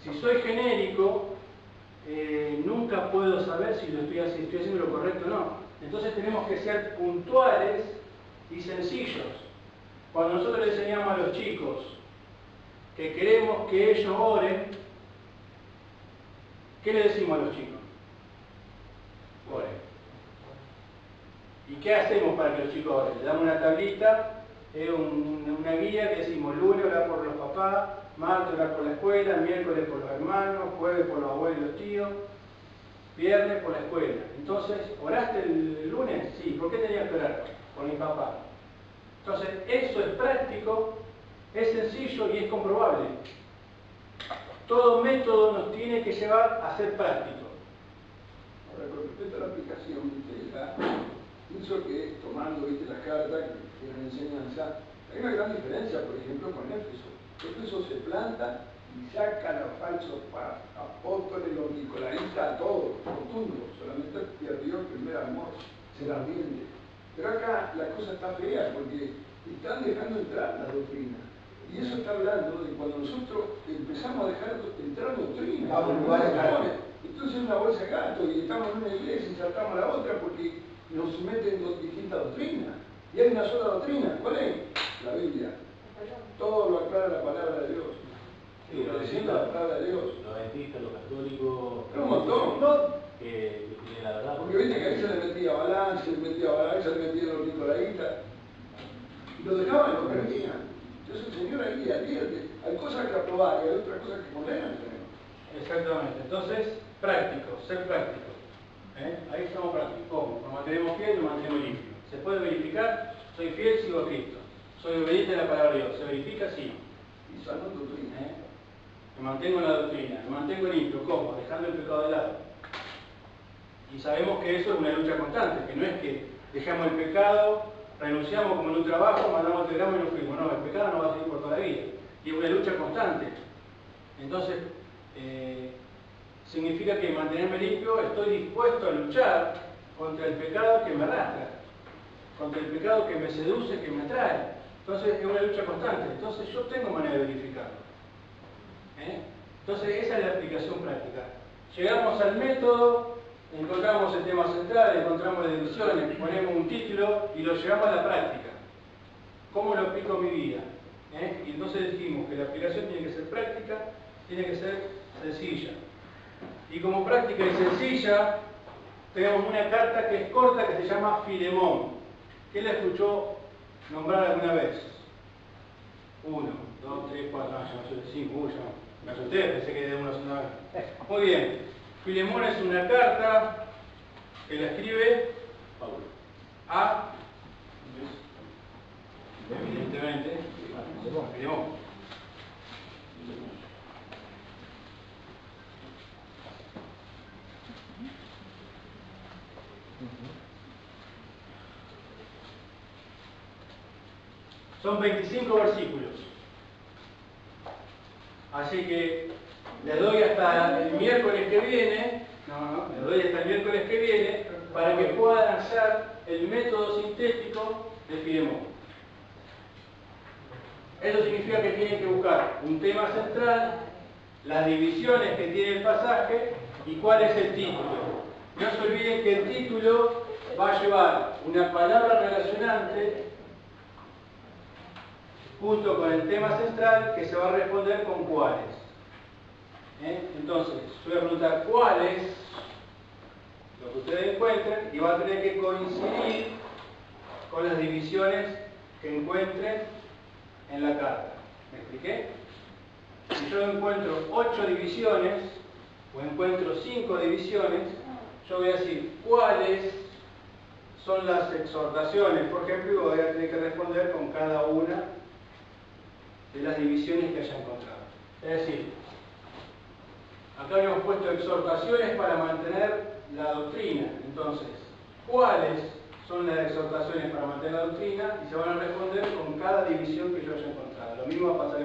Si soy genérico, nunca puedo saber si estoy haciendo lo correcto o no. Entonces tenemos que ser puntuales y sencillos. Cuando nosotros le enseñamos a los chicos que queremos que ellos oren, ¿qué le decimos a los chicos? Oren. ¿Y qué hacemos para que los chicos oren? Le damos una tablita, una guía que decimos lunes orar por los papás, martes orar por la escuela, miércoles por los hermanos, jueves por los abuelos y los tíos, viernes por la escuela. Entonces, ¿oraste el lunes? Sí. ¿Por qué tenías que orar? Por mi papá. Entonces, eso es práctico, es sencillo y es comprobable. Todo método nos tiene que llevar a ser práctico. Ahora, con respecto a la aplicación, pienso que tomando las cartas que nos enseñanza, hay una gran diferencia, por ejemplo, con Éfeso. Éfeso se planta y saca a los falsos apóstoles, los nicolaítas, todo, rotundo, solamente perdió el primer amor, ser ardiente. Pero acá la cosa está fea porque están dejando entrar la doctrina. Y eso está hablando de cuando nosotros empezamos a dejar entrar doctrina. Entonces es una bolsa de gato y estamos en una iglesia y saltamos a la otra porque nos meten dos distintas doctrinas. Y hay una sola doctrina. ¿Cuál es? La Biblia. Todo lo aclara la palabra de Dios. Sí, lo diciendo la palabra de Dios. Los adventistas, los católicos. Pero un montón. Que la verdad. Porque viste que ahí se le metía balance, se le metían los nicolaitas. Y lo dejaban, lo permitían. Entonces el Señor ahí advierte. Hay cosas que aprobar y hay otras cosas que condenan. Exactamente. Entonces, práctico, ser práctico. Ahí estamos prácticos. ¿Cómo? Nos mantenemos fiel y nos mantenemos limpio. ¿Se puede verificar? Soy fiel, sigo a Cristo. Soy obediente a la palabra de Dios. ¿Se verifica? Sí. Y sano doctrina. Me mantengo en la doctrina, me mantengo limpio. ¿Cómo? Dejando el pecado de lado. Y sabemos que eso es una lucha constante, que no es que dejamos el pecado, renunciamos como en un trabajo, mandamos el telegrama y nos fuimos. No, el pecado no va a seguir por toda la vida. Y es una lucha constante. Entonces, significa que mantenerme limpio, estoy dispuesto a luchar contra el pecado que me arrastra, contra el pecado que me seduce, que me atrae. Entonces es una lucha constante. Entonces yo tengo manera de verificarlo. Entonces esa es la aplicación práctica. Llegamos al método, encontramos el tema central, encontramos las divisiones, ponemos un título y lo llevamos a la práctica. ¿Cómo lo aplico en mi vida? Y entonces dijimos que la aplicación tiene que ser práctica, tiene que ser sencilla. Y como práctica y sencilla, tenemos una carta que es corta que se llama Filemón. ¿Quién la escuchó nombrar alguna vez? 1, 2, 3, 4, no, yo soy 5, ya me asusté, pensé que de una sola vez. Muy bien. Filemón es una carta que la escribe Pablo a, evidentemente, Filemón. Son 25 versículos. Así que les doy hasta el miércoles que viene, les doy hasta el miércoles que viene para que puedan hacer el método sintético de Filemón. Eso significa que tienen que buscar un tema central, las divisiones que tiene el pasaje y cuál es el título. No se olviden que el título va a llevar una palabra relacionante junto con el tema central que se va a responder con cuáles. Entonces, yo voy a preguntar cuáles, lo que ustedes encuentren, y va a tener que coincidir con las divisiones que encuentren en la carta. ¿Me expliqué? Si yo encuentro 8 divisiones, o encuentro 5 divisiones, yo voy a decir cuáles son las exhortaciones, por ejemplo, y voy a tener que responder con cada una de las divisiones que haya encontrado. Es decir, acá habíamos puesto exhortaciones para mantener la doctrina. Entonces, ¿cuáles son las exhortaciones para mantener la doctrina? Y se van a responder con cada división que yo haya encontrado. Lo mismo va a pasar